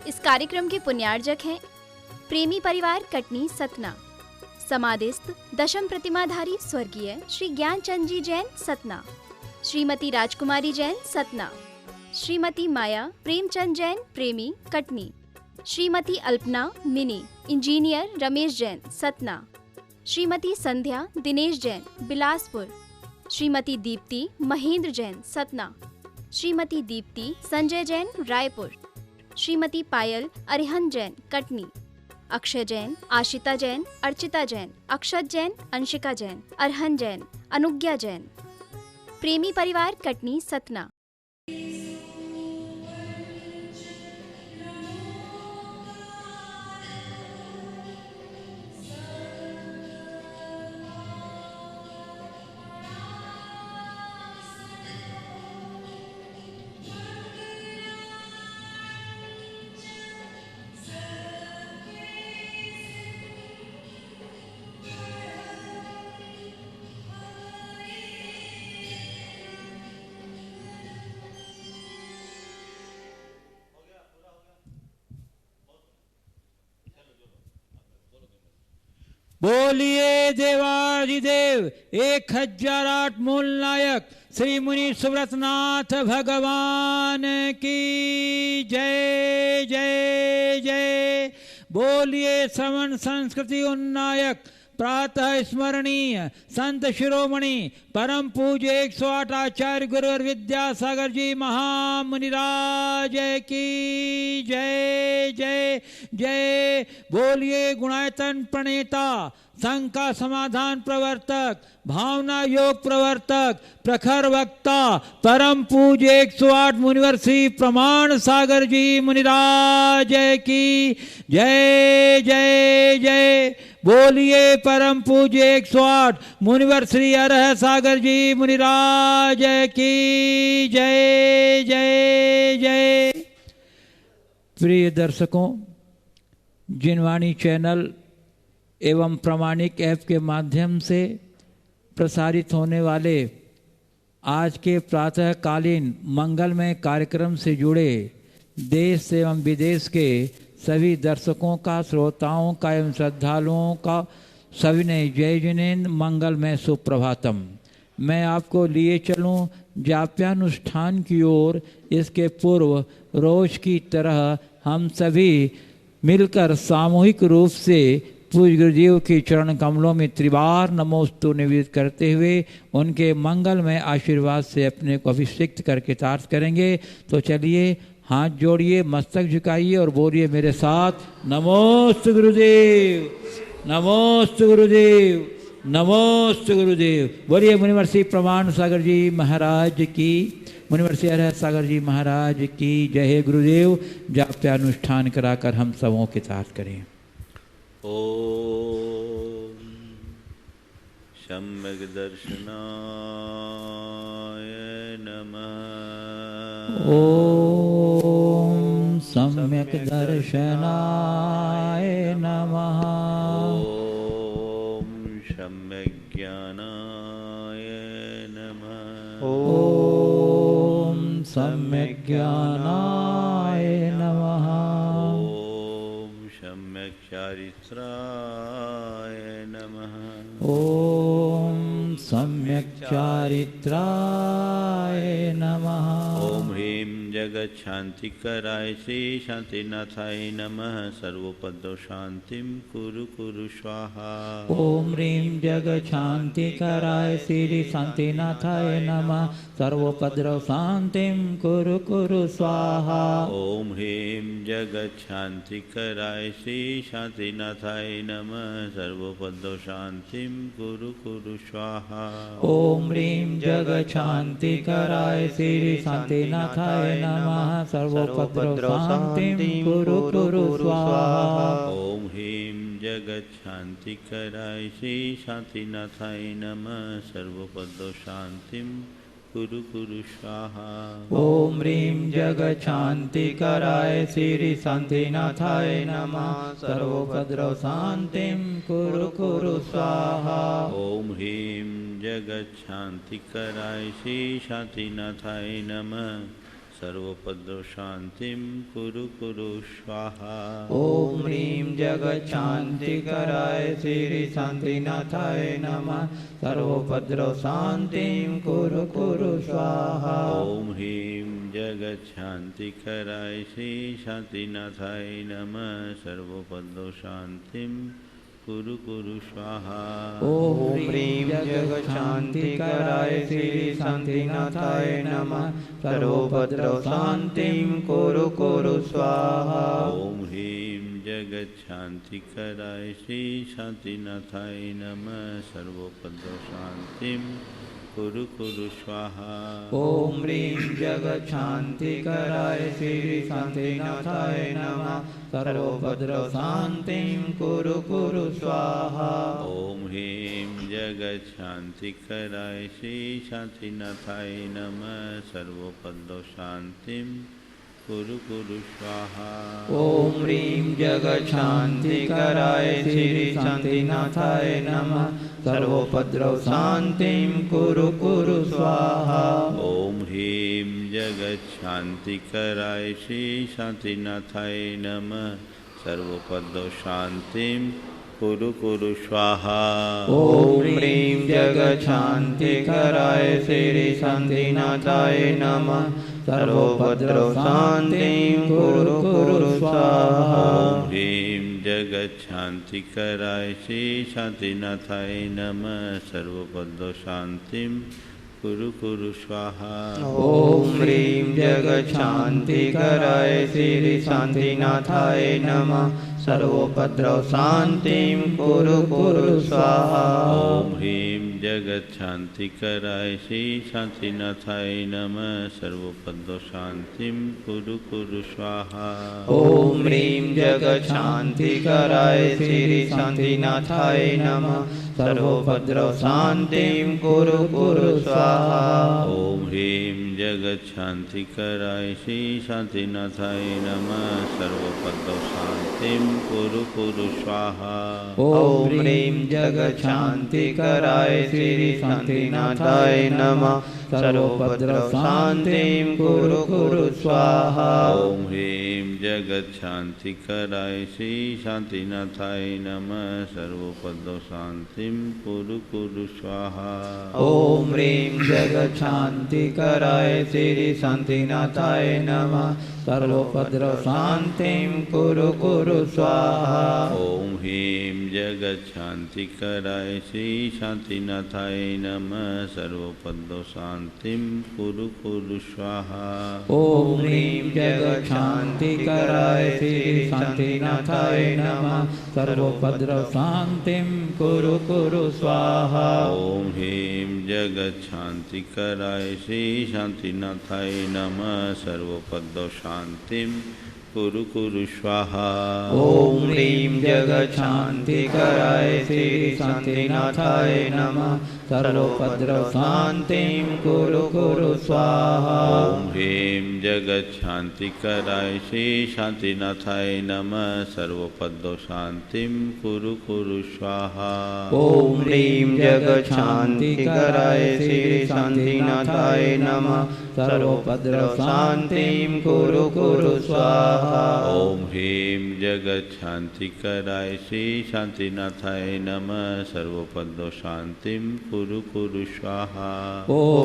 इस कार्यक्रम के पुण्यार्जक हैं प्रेमी परिवार कटनी सतना, समाधिस्थ दशम प्रतिमाधारी स्वर्गीय श्री ज्ञानचंद जी जैन सतना, श्रीमती राजकुमारी जैन सतना, श्रीमती माया प्रेमचंद जैन प्रेमी कटनी, श्रीमती अल्पना मिनी इंजीनियर रमेश जैन सतना, श्रीमती संध्या दिनेश जैन बिलासपुर, श्रीमती दीप्ति महेंद्र जैन सतना, श्रीमती दीप्ति संजय जैन रायपुर, श्रीमती पायल अरिहंत जैन कटनी, अक्षय जैन, आशिता जैन, अर्चिता जैन, अक्षत जैन, अंशिका जैन, अरहन जैन, अनुज्ञा जैन। प्रेमी परिवार कटनी सतना। बोलिए देवाधिदेव 1008 मूल नायक श्री मुनि सुव्रतनाथ भगवान की जय जय जय। बोलिए श्रवण संस्कृति उन्नायक प्रातः स्मरणीय संत शिरोमणि परम पूज्य 108 आचार्य गुरुवर विद्यासागर जी महामुनिराज की जय जय जय। बोलिए गुणायतन प्रणेता संघ का समाधान प्रवर्तक भावना योग प्रवर्तक प्रखर वक्ता परम पूज्य 108 मुनिवर श्री प्रमाण सागर जी मुनिराज की जय जय जय। बोलिए परम पूज्य 108 मुनिवर श्री अरह सागर जी मुनिराज की जय जय जय। प्रिय दर्शकों, जिनवाणी चैनल एवं प्रामाणिक ऐप के माध्यम से प्रसारित होने वाले आज के प्रातःकालीन मंगलमय कार्यक्रम से जुड़े देश एवं विदेश के सभी दर्शकों का, श्रोताओं का एवं श्रद्धालुओं का सविनय जय जिनेन्द्र मंगलमय सुप्रभातम। मैं आपको लिए चलूं जाप्यानुष्ठान की ओर। इसके पूर्व रोज की तरह हम सभी मिलकर सामूहिक रूप से पूज्य गुरुदेव के चरण कमलों में त्रिवार नमोस्तु निवेदित करते हुए उनके मंगलमय आशीर्वाद से अपने को अभिषिक्त करके तार्थ करेंगे। तो चलिए हाथ जोड़िए, मस्तक झुकाइए और बोलिए मेरे साथ, नमोस्तु गुरुदेव, नमोस्तु गुरुदेव, नमोस्तु गुरुदेव। बोलिए मुनिवर श्री प्रमाण सागर जी महाराज की, मुनिवर श्री अरह सागर जी महाराज की जय। हे गुरुदेव, जाप्यानुष्ठान कराकर हम सबों के तार्थ करें। ओम सम्यक दर्शनाय नमः। ओम सम्यक दर्शनाय नमः। ओम सम्यक ज्ञानाय नमः। ओम सम्यक ज्ञानाय नमः। ओम सम्यक चारित्राय नमः। ओम सम्यक चारित्राय नमः। ओम ह्रीं जगत शांतिकराय श्री शांतिनाथाय नमः। सर्वोपद्रव शांतिं कुरु कुरु स्वाहा। ओम ह्रीं जगत शांतिकराय श्री शांतिनाथाय नमः। सर्वोपद्रव शांतिं कुरु कुरु स्वाहा। ओम ह्रीं जगत शांतिकराय श्री शांतिनाथाय नमः। सर्वोपद्रव शांतिं कुरु कुरु स्वाहा। ओम ह्रीं जगत शांतिकराय श्री शांतिनाथाय नमः। सर्वोपद्रव शांतिं कुरु कुरु स्वाहा। ओम ह्रीं जगत शांतिकराय श्री शांतिनाथाय नमः। सर्वोपद्रव शांतिं कुरु कुरु स्वाहा। ओम ह्रीं जगत शांतिकराय श्री शांतिनाथाय नमः। सर्वोपद्रव शांतिं कुरु कुरु स्वाहा। ओम ह्रीं जगत शांतिकराय श्री शांतिनाथाय नमः। सर्वोपद्रवशान्तिं कुरु कुरु स्वाहा। ॐ ह्रीं जगच्छान्तिकराय श्री शान्तिनाथाय नमः। सर्वोपद्रवशान्तिं कुरु कुरु स्वाहा। ॐ ह्रीं जगच्छान्तिकराय श्री शान्तिनाथाय नमः। सर्वोपद्रवशान्तिं कुरु कुरु स्वाहा। ॐ ह्रीं जगच्छान्तिकराय श्री शान्तिनाथाय नमः। सर्वोपद्रवशान्तिं कुरु कुरु स्वाहा। ॐ ह्रीं जगच्छान्तिकराय श्री शान्तिनाथाय नमः। सर्वोपद्रवशान्तिं कुरु कुरु स्वाहा। ॐ ह्रीं जगच्छान्तिकराय श्री शान्तिनाथाय नमः। सर्वोपद्रवशान्तिं कुरु कुरु स्वाहा। ॐ ह्रीं जगच्छान्तिकराय श्री शान्तिनाथाय नमः। सर्वोपद्रवशान्तिं कुरु कुरु स्वाहा। ॐ ह्रीं जगच्छान्तिकराय श्री शान्तिनाथाय नमः। सर्वोपद्रवशान्तिं कुरु कुरु स्वाहा। ॐ ह्रीं जगच्छान्तिकराय श्री शान्तिनाथाय नमः। सर्वोपद्रवशान्तिं कुरु कुरु स्वाहा। ॐ ह्रीं जगच्छान्तिकराय श्री शान्तिनाथाय नमः। सर्वोपद्रवशान्तिं कुरु कुरु स्वाहा। ॐ ह्रीं जगच्छान्तिकराय श्री शान्तिनाथाय नमः। सर्वोपद्रवशान्तिं कुरु कुरु स्वाहा। ॐ ह्रीं जगच्छान्तिकराय श्री शान्तिनाथाय नमः। सर्वोपद्रवशान्तिं कुरु कुरु स्वाहा। ॐ ह्रीं जगच्छान्तिकराय श्री शान्तिनाथाय नमः। सर्वोपद्रवशान्तिं कुरु कुरु स्वाहा। ॐ ह्रीं जगच्छान्तिकराय श्री शान्तिनाथाय नमः। सर्वोपद्रवशान्तिं कुरु कुरु स्वाहा। ॐ ह्रीं जगच्छान्तिकराय श्री शान्तिनाथाय नमः। सर्वोपद्रवशान्तिं कुरु कुरु स्वाहा। ॐ ह्रीं जगच्छान्तिकराय श्री शान्तिनाथाय नमः। सर्वोपद्रवशान्तिं कुरु कुरु स्वाहा। ॐ ह्रीं जगच्छान्तिकराय श्री शान्तिनाथाय नमः। सर्वोपद्रवशान्तिं कुरु कुरु स्वाहा। ॐ ह्रीं जगच्छान्तिकराय श्री शान्तिनाथाय नमः। सर्वोपद्रवशान्तिं कुरु कुरु स्वाहा। ॐ ह्रीं जगच्छान्तिकराय श्री शान्तिनाथाय नमः। सर्वोपद्रवशान्तिं कुरु कुरु स्वाहा। ॐ ह्रीं जगच्छान्तिकराय श्री शान्तिनाथाय नमः। सर्वोपद्रवशान्तिं कुरु कुरु स्वाहा। ॐ ह्रीं जगच्छान्तिकराय श्री शान्तिनाथाय नमः। सर्वोपद्रवशान्तिं कुरु कुरु स्वाहा। ॐ ह्रीं जगच्छान्तिकराय श्री शान्तिनाथाय नमः। सर्वोपद्रवशान्तिं कुरु कुरु स्वाहा। ॐ ह्रीं जगच्छान्तिकराय श्री शान्तिनाथाय नमः। सर्वोपद्रवशान्तिं कुरु कुरु स्वाहा। ॐ ह्रीं जगच्छान्तिकराय श्री शान्तिनाथाय नमः। सर्वोपद्रवशान्तिं कुरु कुरु स्वाहा। ॐ ह्रीं जगच्छान्तिकराय श्री शान्तिनाथाय नमः। सर्वोपद्रवशान्तिं कुरु कुरु स्वाहा।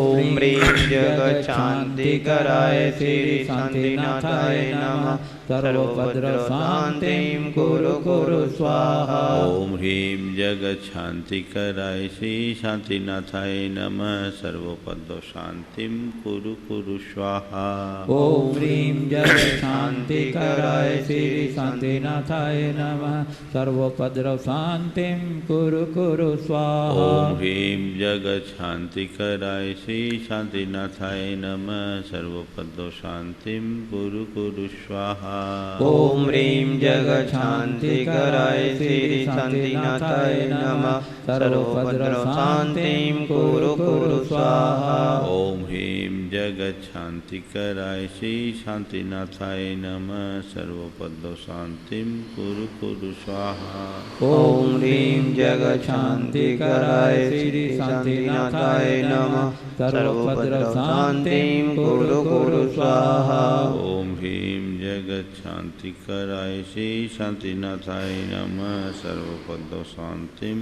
ॐ ह्रीं जगच्छान्तिकराय श्री शान्तिनाथाय नमः। सर्वोपद्रवशान्तिं कुरु कुरु स्वाहा। ॐ ह्रीं जगच्छान्तिकराय श्री शान्तिनाथाय नमः। सर्वोपद्रवशान्तिं कुरु कुरु स्वाहा। ॐ ह्रीं जगच्छान्तिकराय श्री शान्तिनाथाय नमः। सर्वोपद्रवशान्तिं कुरु कुरु स्वाहा। ॐ ह्रीं जगच्छान्तिकराय श्री शान्तिनाथाय नमः। सर्वोपद्रवशान्तिं कुरु कुरु स्वाहा। ॐ ह्रीं जगच्छान्तिकराय श्री शान्तिनाथाय नमः। सर्वोपद्रवशान्तिं कुरु कुरु स्वाहा। ॐ ह्रीं जगच्छान्तिकराय श्री शांतिनाथाय नमः सर्वपद शांतिं कुरु कुरु स्वाहा। ओम ह्रीं जगच्छान्तिकराय श्री शांतिनाथाय नमः सर्वपद शांतिं कुरु कुरु स्वाहा। ओम ह्रीं जगच्छान्तिकराय श्री शांतिनाथाय नमः सर्वपद शांतिं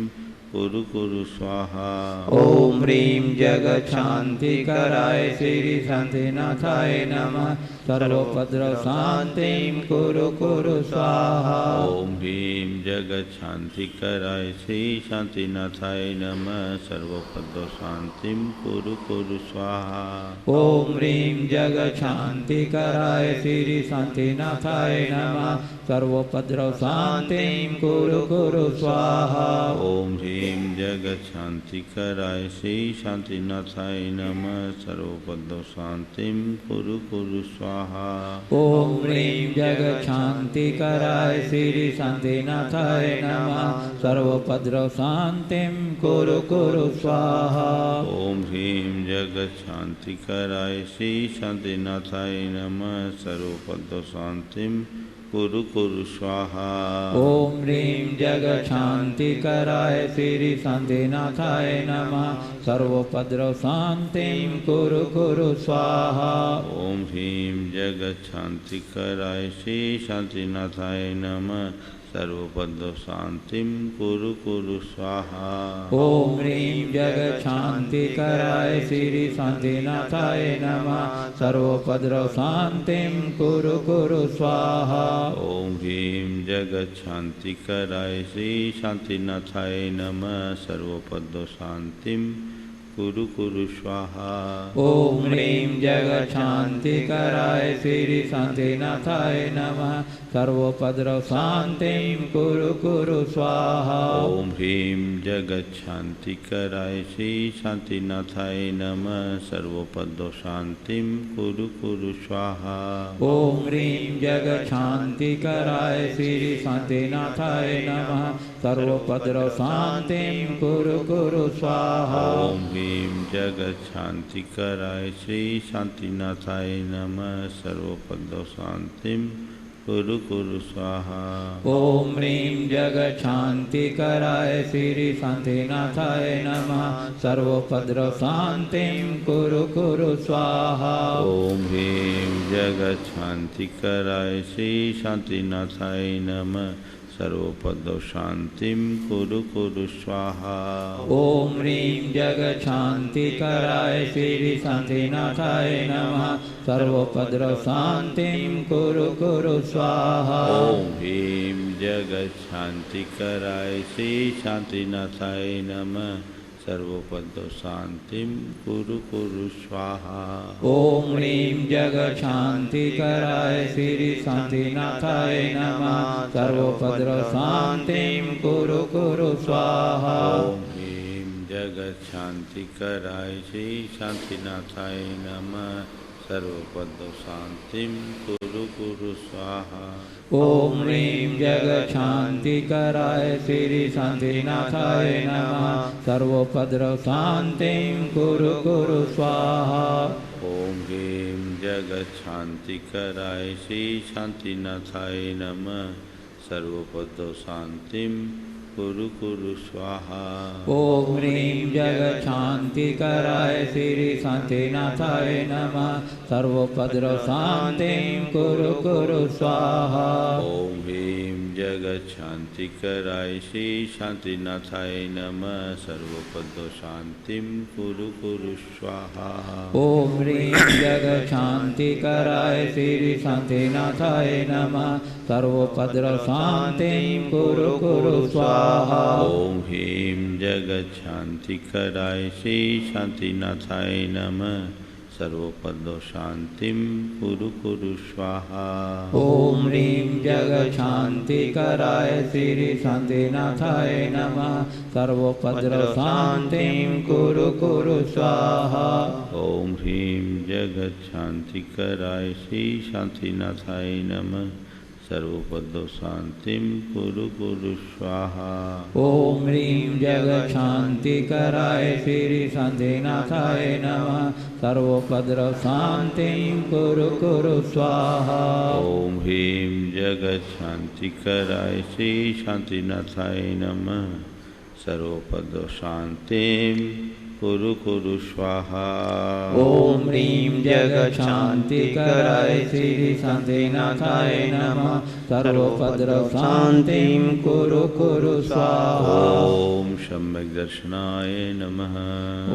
कुरु कुरु स्वाहा। ओम ह्रीं जगच्छान्तिकराय श्री शांतिनाथाय नमः सर्वपद शांतिं कुरु कुरु स्वाहा। ओम ह्रीं जगच्छान्तिकराय श्री शांतिनाथाय नमः सर्वपद शांतिं कुरु कुरु स्वाहा। ओम ह्रीं जगच्छान्तिकराय श्री शांतिनाथाय नमः सर्वपद शांतिं कुरु कुरु स्वाहा। ओम ह्रीं जगच्छान्तिकराय श्री शांतिनाथाय नमः सर्वपद शांतिं कुरु कुरु स्वाहा। ओम ह्रीं जगच्छान्तिकराय श्री शांतिनाथाय नमः सर्वपद शांतिं कुरु कुरु स्वाहा। ओम ह्रीं जगच्छान्तिकराय श्री शांतिनाथाय नमः सर्वपद शांतिं कुरु कुरु स्वाहा। ओम ह्रीं जगच्छान्तिकराय श्री शांतिनाथाय नमः सर्वपद शांतिं कुरु कुरु स्वाहा। ओम ह्रीं जगच्छान्तिकराय श्री शांतिनाथाय नमः सर्वपद शांतिं कुरु कुरु स्वाहा। ओम ह्रीं जगच्छान्तिकराय श्री शांतिनाथाय नमः सर्वपद शांतिं कुरु कुरु स्वाहा। ओम ह्रीं जगच्छान्तिकराय श्री शांतिनाथाय नमः सर्वपद शांतिं कुरु कुरु स्वाहा। ओम ह्रीं जगच्छान्तिकराय श्री शांतिनाथाय नमः सर्वपद शांतिं कुरु कुरु स्वाहा। ओम ह्रीं जगच्छान्तिकराय श्री शांतिनाथाय नमः सर्वपद शांतिं कुरु कुरु स्वाहा। ओम ह्रीं जगच्छान्तिकराय श्री शांतिनाथाय नमः सर्वपद शांतिं कुरु कुरु स्वाहा। ओम ह्रीं जगच्छान्तिकराय श्री शांतिनाथाय नमः सर्वपद शांतिं कुरु कुरु स्वाहा। ओम ह्रीं जगच्छान्तिकराय श्री शांतिनाथाय नमः सर्वपद शांतिं कुरु कुरु स्वाहा। ओम ह्रीं जगच्छान्तिकराय श्री शांतिनाथाय नमः सर्वपद शांतिं कुरु कुरु स्वाहा। ओम ह्रीं जगच्छान्तिकराय श्री शांतिनाथाय नमः सर्वपद शांतिं कुरु कुरु स्वाहा। ओम ह्रीं जगच्छान्तिकराय श्री शांतिनाथाय नमः सर्वपद शांतिं कुरु कुरु स्वाहा। ओम ह्रीं जगच्छान्तिकराय श्री शांतिनाथाय नमः सर्वपद शांतिं कुरु कुरु स्वाहा। ओम ह्रीं जगच्छान्तिकराय श्री शांतिनाथाय नमः सर्वपद शांतिं कुरु कुरु स्वाहा। ओम ह्रीं जगच्छान्तिकराय श्री शांतिनाथाय नमः सर्वपद शांतिं कुरु कुरु स्वाहा। ओम ह्रीं जगच्छान्तिकराय श्री शांतिनाथाय नमः सर्वपद शांतिं कुरु कुरु स्वाहा। ओम ह्रीं जगच्छान्तिकराय श्री शांतिनाथाय नमः सर्वपद शांतिं कुरु कुरु स्वाहा। ओम ह्रीं जगच्छान्तिकराय श्री शांतिनाथाय नमः सर्वपद शांतिं कुरु कुरु स्वाहा। ओम ह्रीं जगच्छान्तिकराय श्री शांतिनाथाय नमः सर्वपद शांतिं कुरु कुरु स्वाहा। ओम ह्रीं जगच्छान्तिकराय श्री शांतिनाथाय नमः सर्वपद शांतिं कुरु कुरु स्वाहा। ओम ह्रीं जगच्छान्तिकराय श्री शांतिनाथाय नमः सर्वपद शांतिं कुरु कुरु स्वाहा। ओम ह्रीं जगच्छान्तिकराय श्री शांतिनाथाय नमः सर्वपदशान्तिं कुरु कुरु स्वाहा। ओम ह्रीं जगशान्तिकराय श्री शान्तिनाथाय नमः। सर्वोपद्रवशान्तिं कुरु कुरु स्वाहा। ओम ह्रीं जगशान्तिकराय श्री शान्तिनाथाय नमः। सर्वपदशान्तिं कुरु कुरु स्वाहा। ओम ह्रीं जगशान्तिकराय श्री शान्तिनाथाय नमः। सर्वोपद्रवशान्तिं कुरु कुरु स्वाहा। ओम सम्यक् दर्शनाय नमः।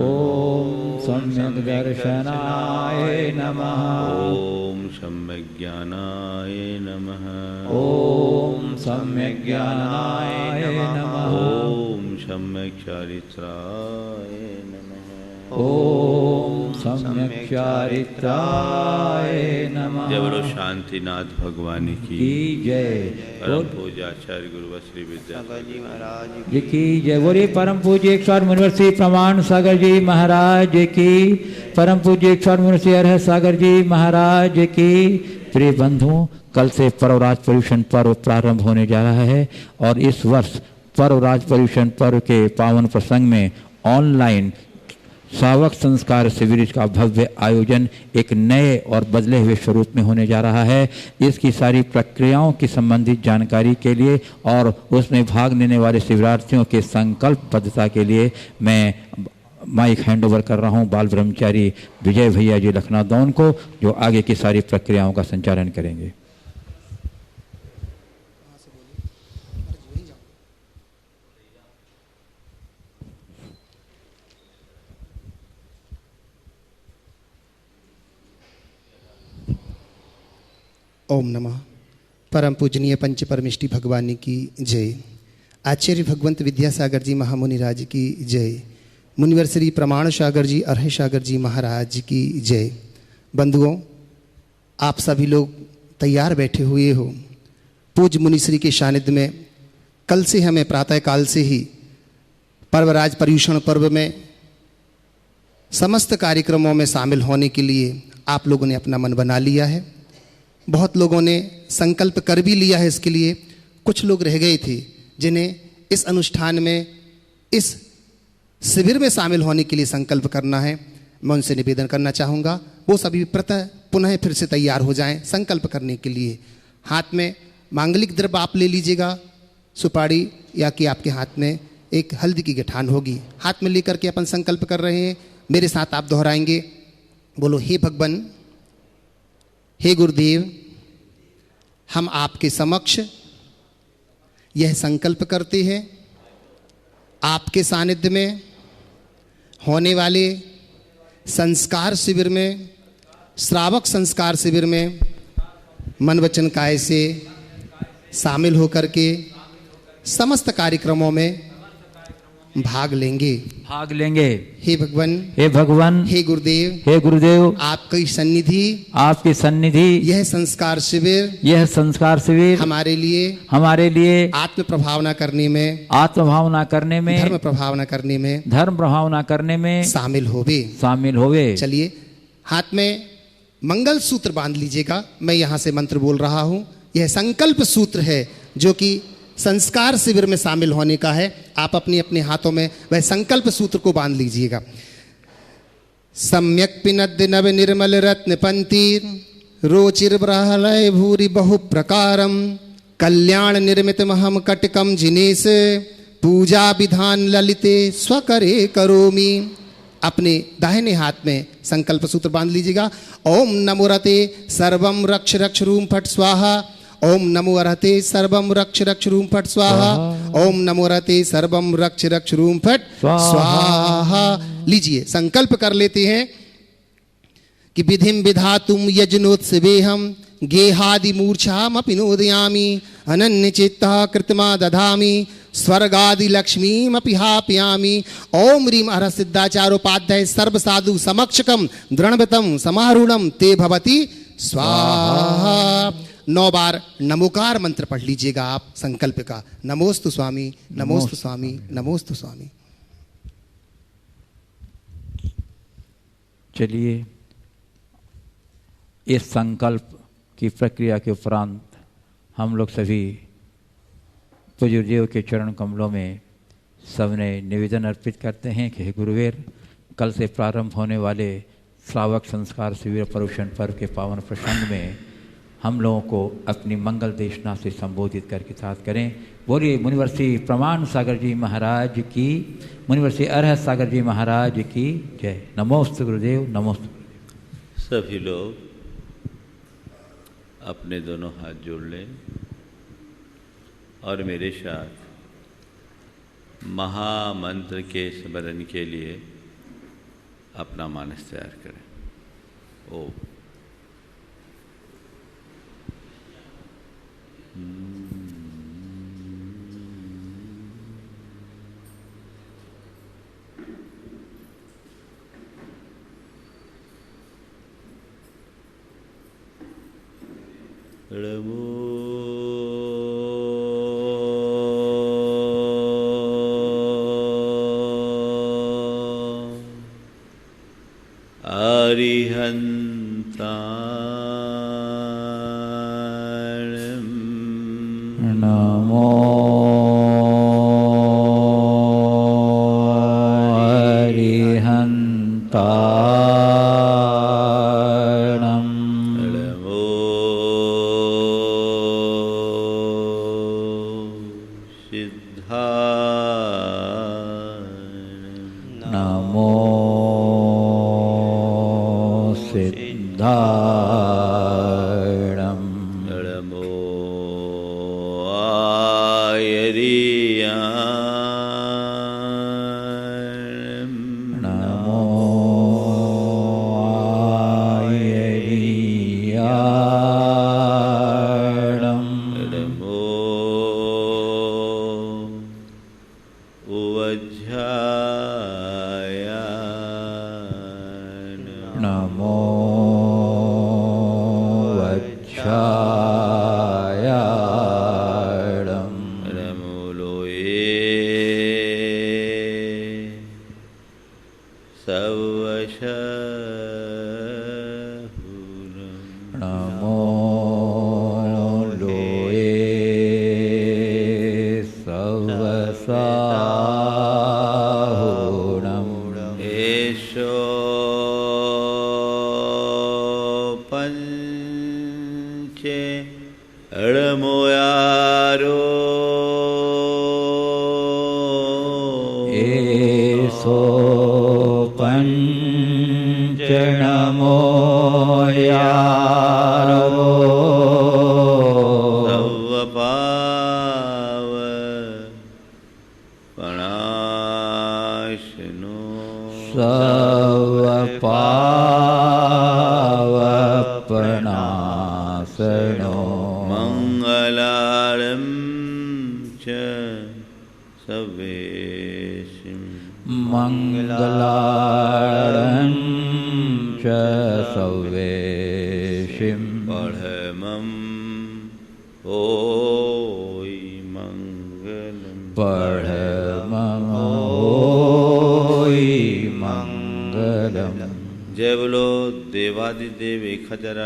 ओम सम्यक् दर्शनाय नमः। ओम सम्यक् ज्ञानाय नमः। ओम सम्यक् ज्ञानाय नमः। ओम सम्यक् चारित्राय नमः। ओम सम्यक् चारित्राय नमः। जय बोलो शांतिनाथ भगवान की जय। परम पूज्य आचार्य गुरु श्री विद्यासागर जी महाराज जी की जय। बोलिए परम पूज्य 108 मुनिवर्षी प्रमाण सागर जी महाराज की। परम पूज्य 108 मुनिवर्षी अरहत सागर जी महाराज की। प्रिय बंधुओं, कल से पर्वराज पर्यूषण पर्व प्रारंभ होने जा रहा है और इस वर्ष पर्वराज पर्यूषण पर्व के पावन प्रसंग में ऑनलाइन श्रावक संस्कार शिविर का भव्य आयोजन एक नए और बदले हुए स्वरूप में होने जा रहा है। इसकी सारी प्रक्रियाओं की संबंधित जानकारी के लिए और उसमें भाग लेने वाले शिविरार्थियों के संकल्पबद्धता के लिए मैं माइक हैंडओवर कर रहा हूं बाल ब्रह्मचारी विजय भैया जी लखनऊ को, जो आगे की सारी प्रक्रियाओं का संचालन करेंगे। ओम नमः। परम पूजनीय पंच परमिष्टि भगवान की जय। आचार्य भगवंत विद्यासागर जी महामुनिराज की जय। मुनिवर श्री प्रमाण सागर जी अरहत सागर जी महाराज की जय। बंधुओं, आप सभी लोग तैयार बैठे हुए हो। पूज्य मुनिश्री के सानिध्य में कल से हमें प्रातःकाल से ही पर्वराज पर्यूषण पर्व में समस्त कार्यक्रमों में शामिल होने के लिए आप लोगों ने अपना मन बना लिया है। बहुत लोगों ने संकल्प कर भी लिया है इसके लिए। कुछ लोग रह गए थे जिन्हें इस अनुष्ठान में, इस शिविर में शामिल होने के लिए संकल्प करना है। मैं उनसे निवेदन करना चाहूँगा वो सभी प्रातः पुनः फिर से तैयार हो जाएं संकल्प करने के लिए। हाथ में मांगलिक द्रव्य आप ले लीजिएगा, सुपारी या कि आपके हाथ में एक हल्दी की गठान होगी। हाथ में लेकर के अपन संकल्प कर रहे हैं। मेरे साथ आप दोहराएंगे। बोलो, हे भगवान, हे गुरुदेव, हम आपके समक्ष यह संकल्प करते हैं, आपके सानिध्य में होने वाले संस्कार शिविर में, श्रावक संस्कार शिविर में मन वचन काया से शामिल होकर के समस्त कार्यक्रमों में भाग लेंगे। हे भगवान, हे भगवान, हे गुरुदेव, हे गुरुदेव, आपकी सन्निधि, आपकी सन्निधि, यह संस्कार शिविर, यह संस्कार शिविर हमारे लिए आत्म प्रभावना करने में, धर्म प्रभावना करने में शामिल होवे। चलिए, हाथ में मंगल सूत्र बांध लीजिएगा। मैं यहाँ से मंत्र बोल रहा हूँ। यह संकल्प सूत्र है जो कि संस्कार शिविर में शामिल होने का है। आप अपने अपने हाथों में वह संकल्प सूत्र को बांध लीजिएगा। सम्यक पिनद नव निर्मल रत्न पंतीर रोचिर ब्रहलय भूरि बहु प्रकारम कल्याण निर्मित महम कटकम जिनेश पूजा विधान ललिते स्वकरे करोमि। अपने दाहिने हाथ में संकल्प सूत्र बांध लीजिएगा। ओम नमो रते सर्वम रक्ष रक्ष रूम फट स्वाहा। ओम नमो रहते सर्वम रक्ष रक्ष रूम फट स्वाहा। ओम नमो रहते सर्वम रक्ष रक्ष रूम फट स्वाहा। लीजिए, संकल्प कर लेते हैं कि विधिम विधातुम यज्ञोत्सवेहम गेहादि मूर्छाम अपि अनन्य चित्तः कृतमा दधामि स्वर्गादि लक्ष्मीम अपि हापयामि। ओम ह्रीम अरहत सिद्धाचार्योपाध्याय सर्व साधु समक्षकम दृढ़वतम समारूढ़म ते भवति स्वाहा। 9 बार नमोकार मंत्र पढ़ लीजिएगा आप संकल्प का। नमोस्तु स्वामी, नमोस्तु स्वामी, नमोस्तु स्वामी। चलिए, इस संकल्प की प्रक्रिया के उपरांत हम लोग सभी पूज्य गुरुदेव के चरण कमलों में सबने निवेदन अर्पित करते हैं कि हे गुरुवीर, कल से प्रारंभ होने वाले श्रावक संस्कार शिविर पर्युषण पर्व के पावन प्रसंग में हम लोगों को अपनी मंगल देशना से संबोधित करके साथ करें। बोलिए मुनिवर श्री प्रमाण सागर जी महाराज की, मुनिवर श्री अरहत सागर जी महाराज की जय। नमोस्तु गुरुदेव, नमोस्तु गुरुदेव। सभी लोग अपने दोनों हाथ जोड़ लें और मेरे साथ महामंत्र के स्मरण के लिए अपना मानस तैयार करें। ओम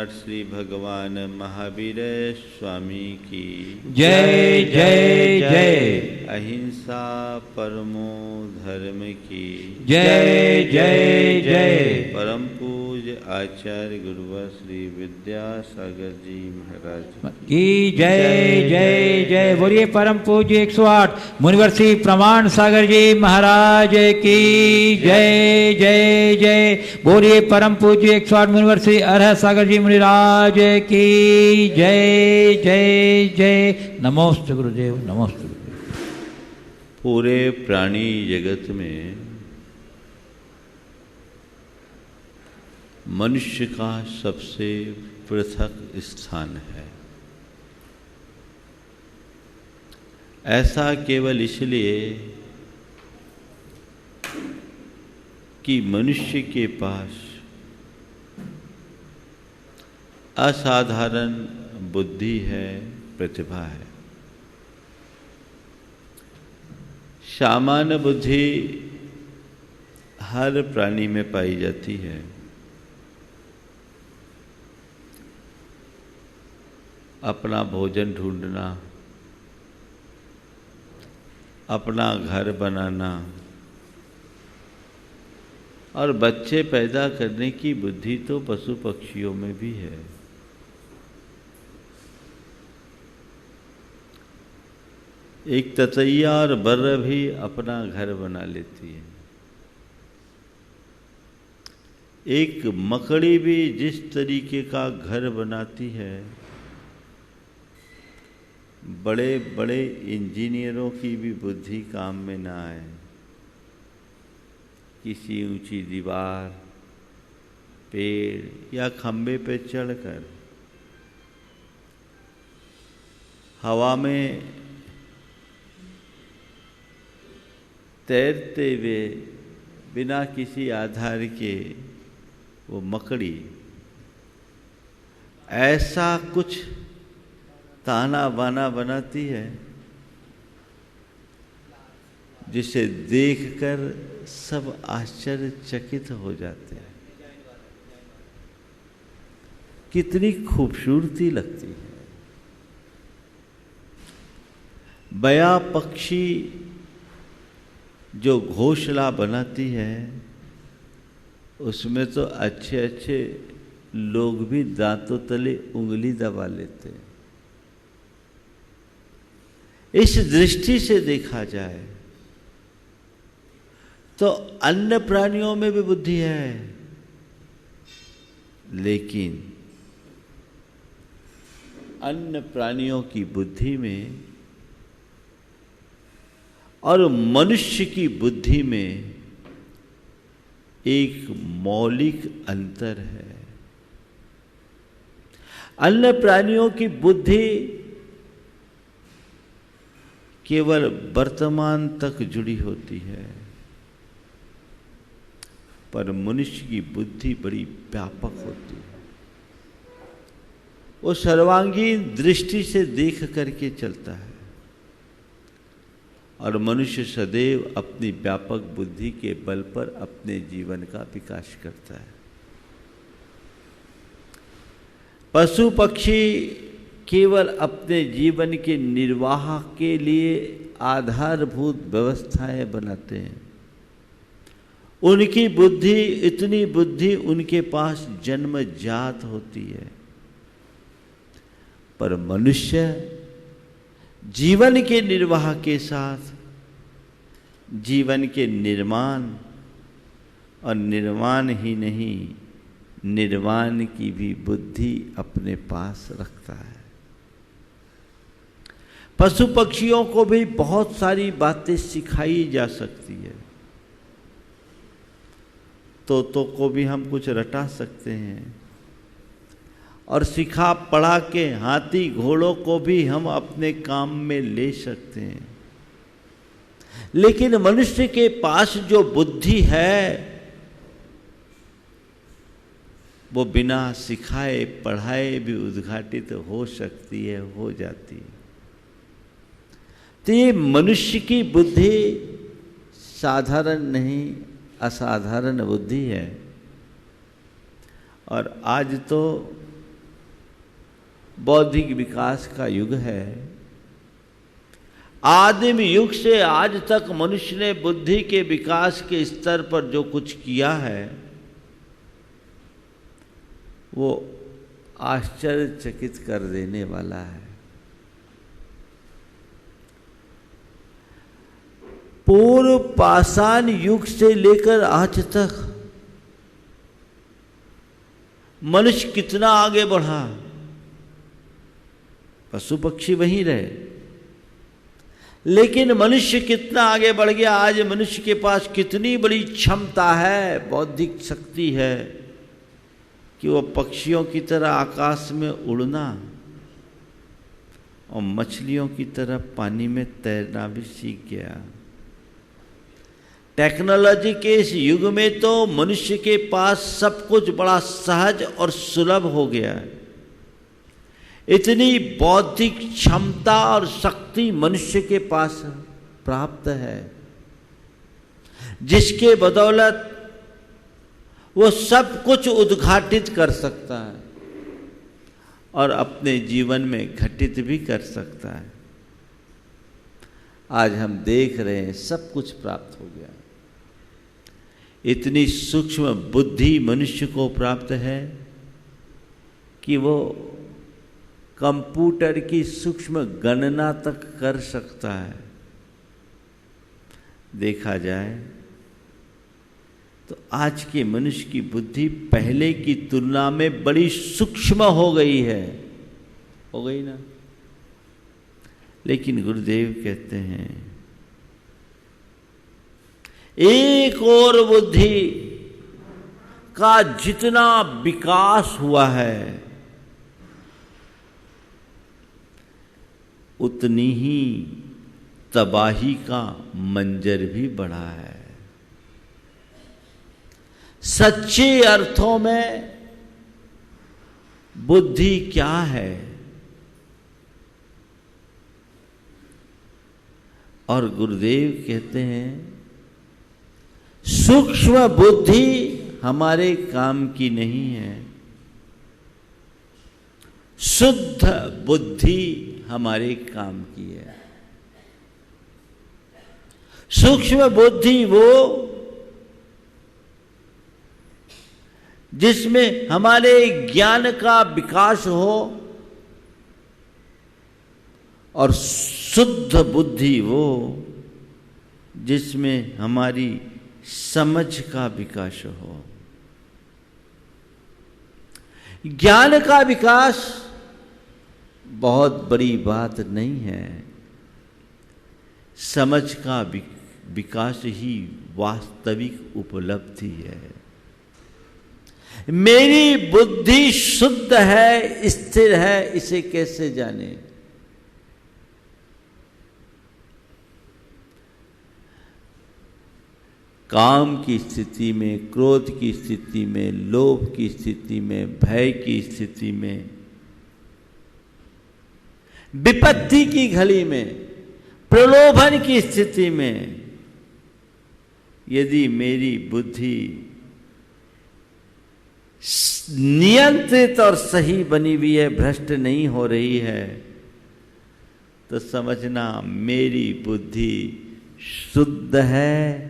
श्री भगवान महावीर स्वामी की जय जय जय। अहिंसा परमो धर्म की जय जय जय। परम पूज्य आचार्य गुरुवर श्री विद्यासागर जी महाराज की जय जय जय। बोलिए परम पूज्य 108 मुनिवर श्री प्रमाण सागर जी महाराज की जय जय जय। बोलिए परम पूज्य 108 मुनिवर श्री अरहत सागर जी मुनिराज की जय जय जय। नमोस्तु गुरुदेव, नमोस्तु गुरुदेव। पूरे प्राणी जगत में मनुष्य का सबसे पृथक स्थान है। ऐसा केवल इसलिए कि मनुष्य के पास असाधारण बुद्धि है, प्रतिभा है। सामान्य बुद्धि हर प्राणी में पाई जाती है, अपना भोजन ढूंढना, अपना घर बनाना और बच्चे पैदा करने की बुद्धि तो पशु पक्षियों में भी है। एक ततैया और बर्र भी अपना घर बना लेती है। एक मकड़ी भी जिस तरीके का घर बनाती है, बड़े बड़े इंजीनियरों की भी बुद्धि काम में ना आए। किसी ऊंची दीवार, पेड़ या खंबे पे चढ़कर हवा में तैरते हुए बिना किसी आधार के वो मकड़ी ऐसा कुछ ताना बाना बनाती है जिसे देखकर सब आश्चर्यचकित हो जाते हैं। कितनी खूबसूरती लगती है। बया पक्षी जो घोंसला बनाती है, उसमें तो अच्छे अच्छे लोग भी दांतों तले उंगली दबा लेते हैं। इस दृष्टि से देखा जाए तो अन्य प्राणियों में भी बुद्धि है, लेकिन अन्य प्राणियों की बुद्धि में और मनुष्य की बुद्धि में एक मौलिक अंतर है। अन्य प्राणियों की बुद्धि केवल वर्तमान तक जुड़ी होती है, पर मनुष्य की बुद्धि बड़ी व्यापक होती है। वो सर्वांगीण दृष्टि से देख करके चलता है और मनुष्य सदैव अपनी व्यापक बुद्धि के बल पर अपने जीवन का विकास करता है। पशु पक्षी केवल अपने जीवन के निर्वाह के लिए आधारभूत व्यवस्थाएं बनाते हैं। उनकी बुद्धि, इतनी बुद्धि उनके पास जन्मजात होती है, पर मनुष्य जीवन के निर्वाह के साथ जीवन के निर्माण और निर्माण ही नहीं, निर्वाण की भी बुद्धि अपने पास रखता है। पशु पक्षियों को भी बहुत सारी बातें सिखाई जा सकती है। तोतों को भी हम कुछ रटा सकते हैं और सिखा पढ़ा के हाथी घोड़ों को भी हम अपने काम में ले सकते हैं। लेकिन मनुष्य के पास जो बुद्धि है वो बिना सिखाए पढ़ाए भी उद्घाटित हो सकती है, हो जाती है। तो ये मनुष्य की बुद्धि साधारण नहीं, असाधारण बुद्धि है। और आज तो बौद्धिक विकास का युग है। आदिम युग से आज तक मनुष्य ने बुद्धि के विकास के स्तर पर जो कुछ किया है वो आश्चर्यचकित कर देने वाला है। पूर्व पाषाण युग से लेकर आज तक मनुष्य कितना आगे बढ़ा, पशु पक्षी वहीं रहे, लेकिन मनुष्य कितना आगे बढ़ गया। आज मनुष्य के पास कितनी बड़ी क्षमता है, बौद्धिक शक्ति है कि वो पक्षियों की तरह आकाश में उड़ना और मछलियों की तरह पानी में तैरना भी सीख गया। टेक्नोलॉजी के इस युग में तो मनुष्य के पास सब कुछ बड़ा सहज और सुलभ हो गया है। इतनी बौद्धिक क्षमता और शक्ति मनुष्य के पास प्राप्त है, जिसके बदौलत वो सब कुछ उद्घाटित कर सकता है और अपने जीवन में घटित भी कर सकता है। आज हम देख रहे हैं सब कुछ प्राप्त हो गया। इतनी सूक्ष्म बुद्धि मनुष्य को प्राप्त है कि वो कंप्यूटर की सूक्ष्म गणना तक कर सकता है। देखा जाए तो आज के मनुष्य की बुद्धि पहले की तुलना में बड़ी सूक्ष्म हो गई है, हो गई ना। लेकिन गुरुदेव कहते हैं एक और बुद्धि का जितना विकास हुआ है उतनी ही तबाही का मंजर भी बढ़ा है। सच्चे अर्थों में बुद्धि क्या है? और गुरुदेव कहते हैं सूक्ष्म बुद्धि हमारे काम की नहीं है, शुद्ध बुद्धि हमारे काम की है। सूक्ष्म बुद्धि वो जिसमें हमारे ज्ञान का विकास हो, और शुद्ध बुद्धि वो जिसमें हमारी समझ का विकास हो। ज्ञान का विकास बहुत बड़ी बात नहीं है, समझ का विकास ही वास्तविक उपलब्धि है। मेरी बुद्धि शुद्ध है, स्थिर है, इसे कैसे जाने? काम की स्थिति में, क्रोध की स्थिति में, लोभ की स्थिति में, भय की स्थिति में, विपत्ति की घड़ी में, प्रलोभन की स्थिति में यदि मेरी बुद्धि नियंत्रित और सही बनी हुई है, भ्रष्ट नहीं हो रही है, तो समझना मेरी बुद्धि शुद्ध है,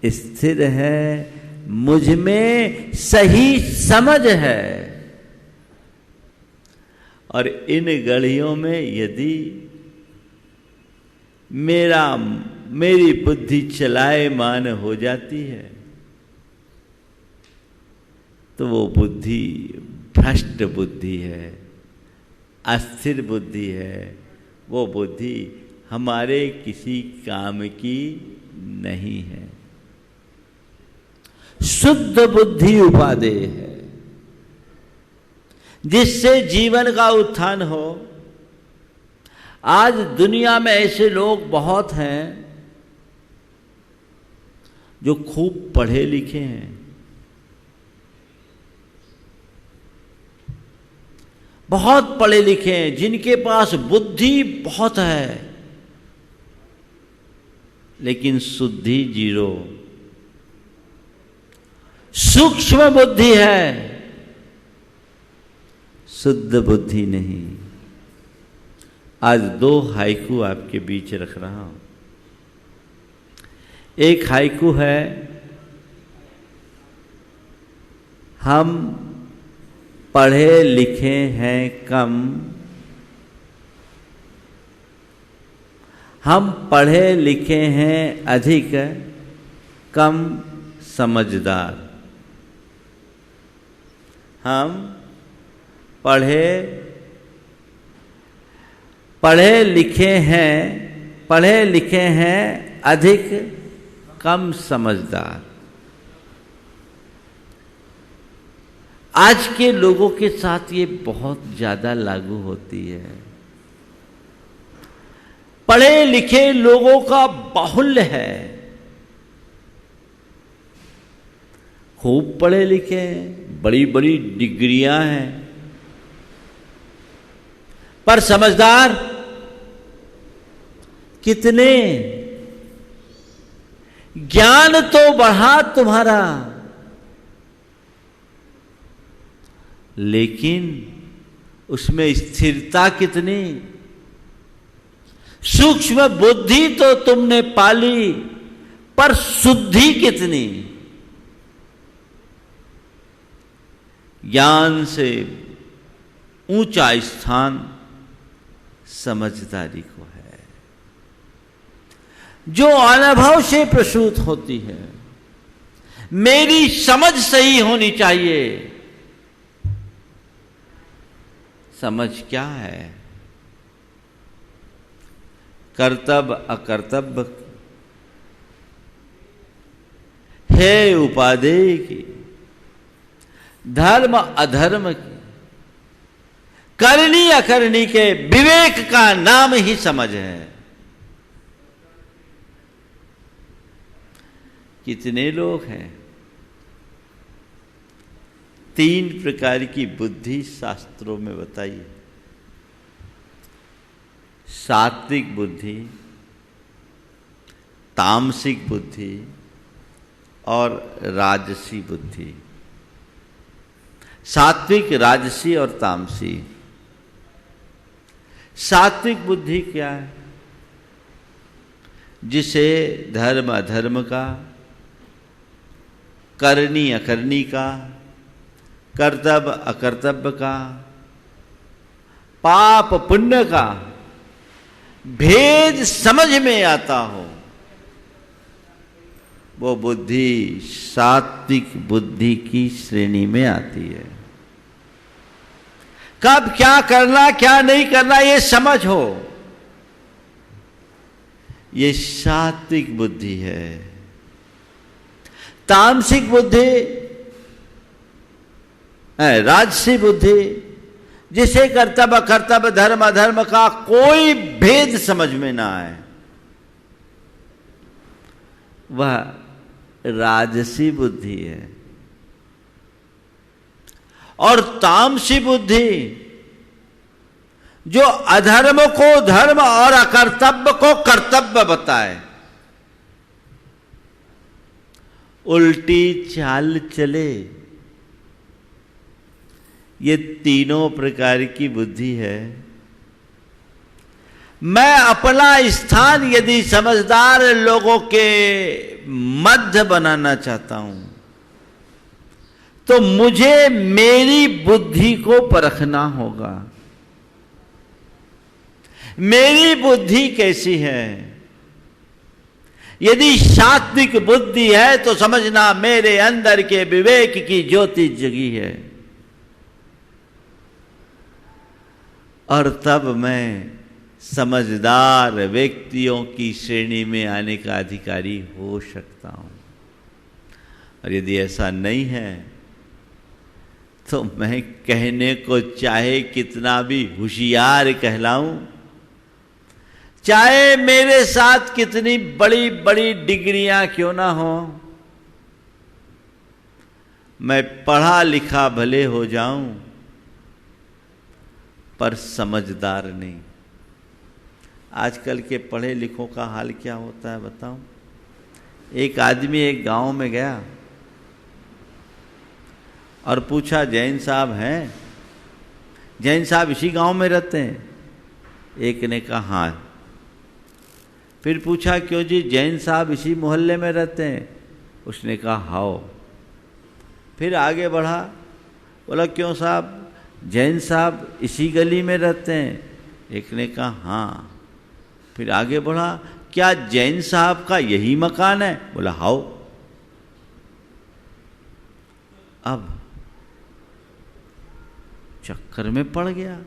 स्थिर है, मुझ में सही समझ है। और इन घड़ियों में यदि मेरी बुद्धि चलायमान हो जाती है तो वो बुद्धि भ्रष्ट बुद्धि है, अस्थिर बुद्धि है। वो बुद्धि हमारे किसी काम की नहीं है। शुद्ध बुद्धि उपादेय है, जिससे जीवन का उत्थान हो। आज दुनिया में ऐसे लोग बहुत हैं जो खूब पढ़े लिखे हैं, बहुत पढ़े लिखे हैं, जिनके पास बुद्धि बहुत है, लेकिन शुद्धि जीरो। सूक्ष्म बुद्धि है, शुद्ध बुद्धि नहीं। आज दो हाइकू आपके बीच रख रहा हूं। एक हाइकू है, हम पढ़े लिखे हैं कम, हम पढ़े लिखे हैं अधिक, कम समझदार। हम पढ़े लिखे हैं अधिक, कम समझदार। आज के लोगों के साथ ये बहुत ज्यादा लागू होती है। पढ़े लिखे लोगों का बाहुल्य है, खूब पढ़े लिखे हैं, बड़ी बड़ी डिग्रियां हैं, पर समझदार कितने? ज्ञान तो बढ़ा तुम्हारा, लेकिन उसमें स्थिरता कितनी। सूक्ष्म बुद्धि तो तुमने पाली, पर शुद्धि कितनी। ज्ञान से ऊंचा स्थान समझदारी को है, जो अनुभव से प्रसूत होती है। मेरी समझ सही होनी चाहिए। समझ क्या है? कर्तव्य अकर्तव्य है, उपादेय की, धर्म अधर्म की, करनी अकरनी के विवेक का नाम ही समझ है। कितने लोग हैं? 3 प्रकार की बुद्धि शास्त्रों में बताई है। सात्विक बुद्धि, तामसिक बुद्धि और राजसी बुद्धि। सात्विक, राजसी और तामसी। सात्विक बुद्धि क्या है? जिसे धर्म अधर्म का, करनी अकरनी का, कर्तव्य अकर्तव्य का, पाप पुण्य का भेद समझ में आता हो, वो बुद्धि सात्विक बुद्धि की श्रेणी में आती है। कब क्या करना क्या नहीं करना ये समझ हो, ये सात्विक बुद्धि है। तामसिक बुद्धि है, राजसी बुद्धि, जिसे कर्तव्य कर्तव्य धर्म अधर्म का कोई भेद समझ में ना आए, वह राजसी बुद्धि है। और तामसी बुद्धि जो अधर्म को धर्म और अकर्तव्य को कर्तव्य बताए, उल्टी चाल चले, ये तीनों प्रकार की बुद्धि है। मैं अपना स्थान यदि समझदार लोगों के मध्य बनाना चाहता हूं, तो मुझे मेरी बुद्धि को परखना होगा। मेरी बुद्धि कैसी है? यदि सात्विक बुद्धि है तो समझना मेरे अंदर के विवेक की ज्योति जगी है, और तब मैं समझदार व्यक्तियों की श्रेणी में आने का अधिकारी हो सकता हूं। और यदि ऐसा नहीं है तो मैं कहने को चाहे कितना भी होशियार कहलाऊं, चाहे मेरे साथ कितनी बड़ी बड़ी डिग्रियां क्यों ना हो, मैं पढ़ा लिखा भले हो जाऊं पर समझदार नहीं। आजकल के पढ़े लिखों का हाल क्या होता है बताऊं? एक आदमी एक गांव में गया और पूछा, जैन साहब हैं? जैन साहब इसी गांव में रहते हैं? एक ने कहा हाँ। फिर पूछा, क्यों जी जैन साहब इसी मोहल्ले में रहते हैं? उसने कहा हाँ। फिर आगे बढ़ा, बोला क्यों साहब जैन साहब इसी गली में रहते हैं? एक ने कहा हाँ। फिर आगे बढ़ा, क्या जैन साहब का यही मकान है? बोला हाँ। अब चक्कर में पड़ गया।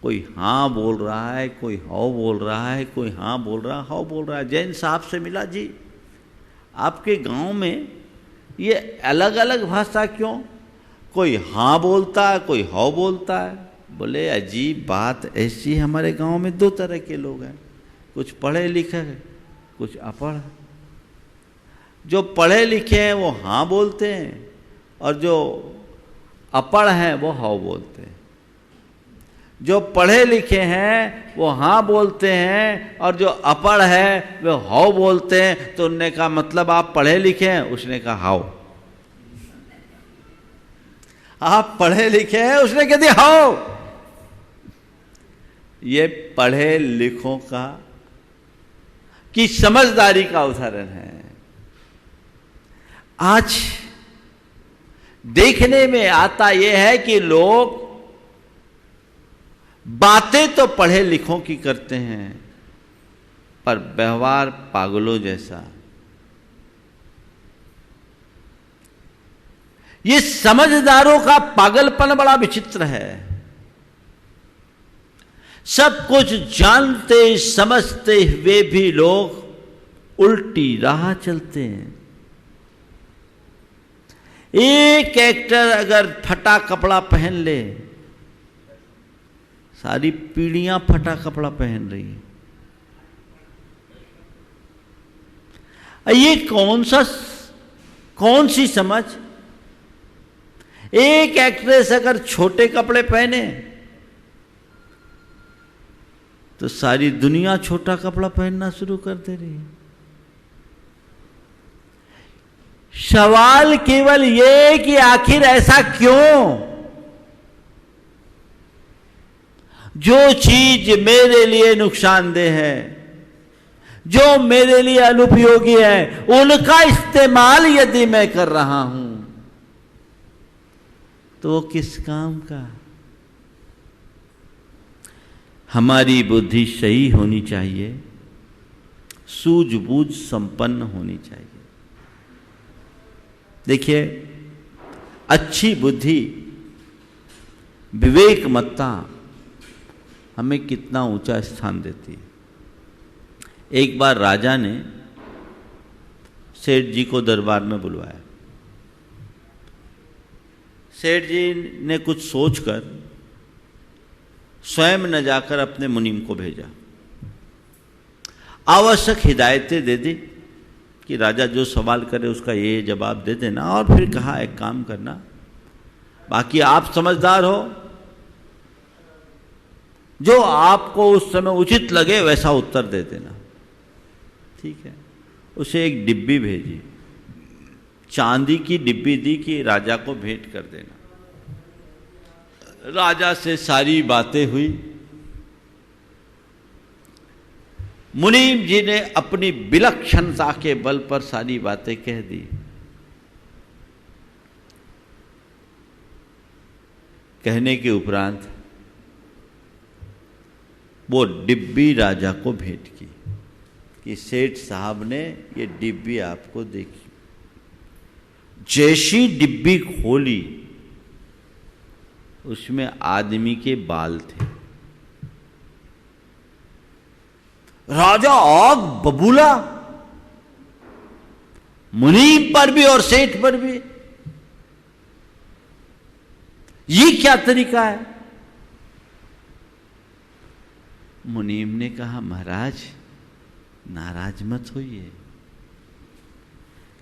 कोई हाँ बोल रहा है, कोई हाँ बोल रहा है, कोई हाँ बोल रहा है, हाँ बोल रहा है। जैन साहब से मिला, जी आपके गांव में ये अलग अलग भाषा क्यों? कोई हाँ बोलता है, कोई हाँ बोलता है। बोले अजीब बात, ऐसी हमारे गांव में 2 तरह के लोग हैं, कुछ पढ़े लिखे हैं, कुछ अपढ़। जो पढ़े लिखे हैं वो हाँ बोलते हैं, और जो अपढ़ हैं वो हाँ बोलते हैं। जो पढ़े लिखे हैं वो हाँ बोलते हैं, और जो अपढ़ है वो हाँ बोलते हैं। तो उनने कहा मतलब आप पढ़े लिखे हैं? उसने कहा हाँ। आप पढ़े लिखे हैं? उसने कह दिया हाँ। ये पढ़े लिखों का की समझदारी का उदाहरण है। आज देखने में आता यह है कि लोग बातें तो पढ़े लिखों की करते हैं पर व्यवहार पागलों जैसा। ये समझदारों का पागलपन बड़ा विचित्र है। सब कुछ जानते समझते हुए भी लोग उल्टी राह चलते हैं। एक एक्टर अगर फटा कपड़ा पहन ले, सारी पीढ़ियां फटा कपड़ा पहन रही है। ये कौन सी समझ? एक एक्ट्रेस अगर छोटे कपड़े पहने तो सारी दुनिया छोटा कपड़ा पहनना शुरू कर दे रही है। सवाल केवल ये कि आखिर ऐसा क्यों? जो चीज मेरे लिए नुकसानदेह है, जो मेरे लिए अनुपयोगी है, उनका इस्तेमाल यदि मैं कर रहा हूं तो वो किस काम का? हमारी बुद्धि सही होनी चाहिए, सूझबूझ संपन्न होनी चाहिए। देखिए, अच्छी बुद्धि, विवेकमत्ता हमें कितना ऊंचा स्थान देती है। एक बार राजा ने सेठ जी को दरबार में बुलवाया। सेठ जी ने कुछ सोचकर स्वयं न जाकर अपने मुनीम को भेजा, आवश्यक हिदायतें दे दी कि राजा जो सवाल करे उसका ये जवाब दे देना, और फिर कहा एक काम करना, बाकी आप समझदार हो, जो आपको उस समय उचित लगे वैसा उत्तर दे देना। ठीक है। उसे एक डिब्बी भेजी, चांदी की डिब्बी दी कि राजा को भेंट कर देना। राजा से सारी बातें हुई। मुनीम जी ने अपनी विलक्षणता के बल पर सारी बातें कह दी। कहने के उपरांत वो डिब्बी राजा को भेंट की कि सेठ साहब ने ये डिब्बी आपको देखी। जैसी डिब्बी खोली उसमें आदमी के बाल थे। राजा आग बबूला, मुनीम पर भी और सेठ पर भी। ये क्या तरीका है? मुनीम ने कहा, महाराज नाराज मत होइए,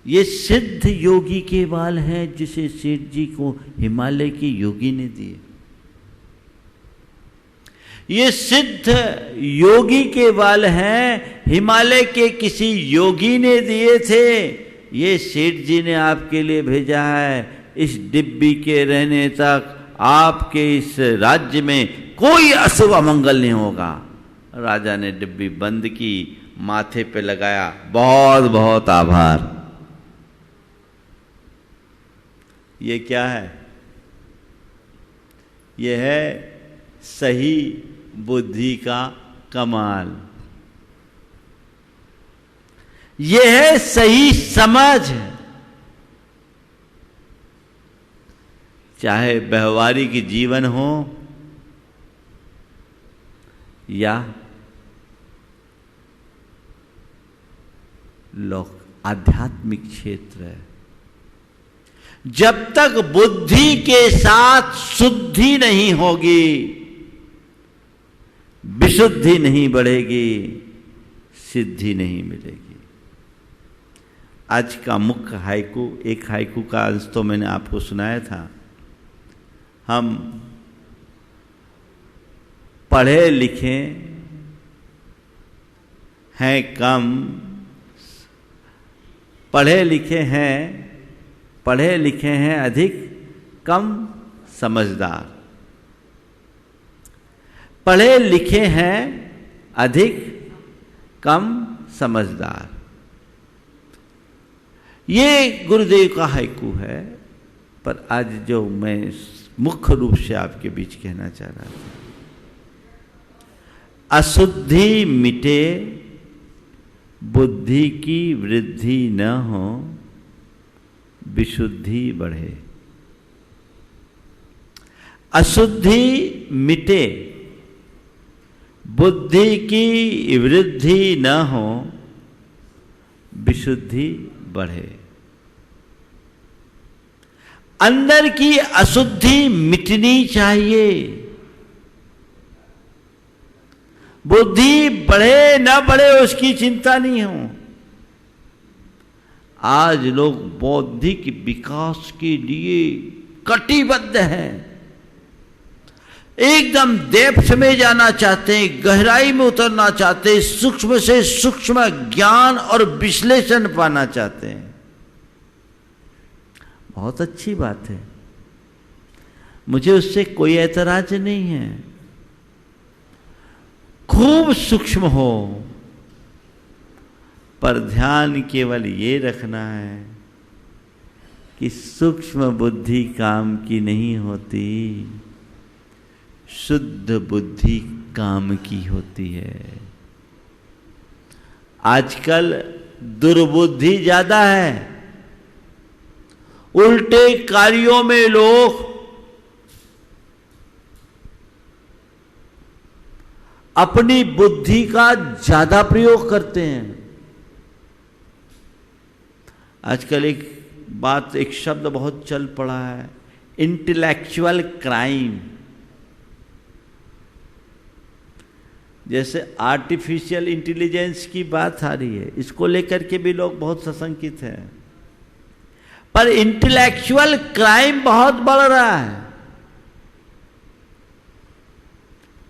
ये सिद्ध योगी के बाल हैं जिसे सेठ जी को हिमालय के योगी ने दिए। ये सिद्ध योगी के बाल हैं, हिमालय के किसी योगी ने दिए थे। ये सेठ जी ने आपके लिए भेजा है। इस डिब्बी के रहने तक आपके इस राज्य में कोई अशुभ अमंगल नहीं होगा। राजा ने डिब्बी बंद की, माथे पे लगाया, बहुत बहुत आभार। ये क्या है? ये है सही बुद्धि का कमाल। ये है सही समझ। चाहे व्यवहारिक जीवन हो या आध्यात्मिक क्षेत्र है, जब तक बुद्धि के साथ शुद्धि नहीं होगी, विशुद्धि नहीं बढ़ेगी, सिद्धि नहीं मिलेगी। आज का मुख्य हाइकू, एक हाइकू का अंश तो मैंने आपको सुनाया था। हम पढ़े लिखे हैं कम, पढ़े लिखे हैं अधिक, कम समझदार। पढ़े लिखे हैं अधिक, कम समझदार। ये गुरुदेव का हाइकू है। पर आज जो मैं मुख्य रूप से आपके बीच कहना चाह रहा था, अशुद्धि मिटे, बुद्धि की वृद्धि न हो, विशुद्धि बढ़े। अशुद्धि मिटे, बुद्धि की वृद्धि न हो, विशुद्धि बढ़े। अंदर की अशुद्धि मिटनी चाहिए। बुद्धि बढ़े न बढ़े उसकी चिंता नहीं हो। आज लोग बौद्धिक विकास के लिए कटिबद्ध हैं, एकदम डेप्थ में जाना चाहते हैं, गहराई में उतरना चाहते हैं, सूक्ष्म से सूक्ष्म ज्ञान और विश्लेषण पाना चाहते हैं। बहुत अच्छी बात है, मुझे उससे कोई ऐतराज नहीं है। खूब सूक्ष्म हो, पर ध्यान केवल ये रखना है कि सूक्ष्म बुद्धि काम की नहीं होती, शुद्ध बुद्धि काम की होती है। आजकल दुर्बुद्धि ज्यादा है, उल्टे कार्यों में लोग अपनी बुद्धि का ज्यादा प्रयोग करते हैं। आजकल एक बात, एक शब्द बहुत चल पड़ा है, इंटेलेक्चुअल क्राइम। जैसे आर्टिफिशियल इंटेलिजेंस की बात आ रही है, इसको लेकर के भी लोग बहुत सशंकित हैं। पर इंटेलेक्चुअल क्राइम बहुत बढ़ रहा है।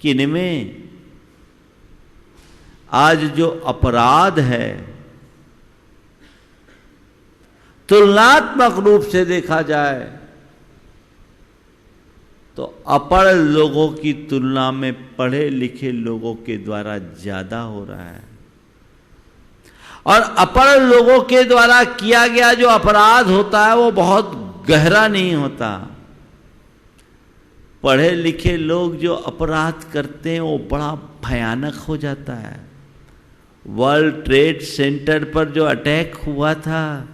किनमें? आज जो अपराध है, तुलनात्मक रूप से देखा जाए तो अपढ़ लोगों की तुलना में पढ़े लिखे लोगों के द्वारा ज्यादा हो रहा है। और अपढ़ लोगों के द्वारा किया गया जो अपराध होता है वो बहुत गहरा नहीं होता। पढ़े लिखे लोग जो अपराध करते हैं वो बड़ा भयानक हो जाता है। वर्ल्ड ट्रेड सेंटर पर जो अटैक हुआ था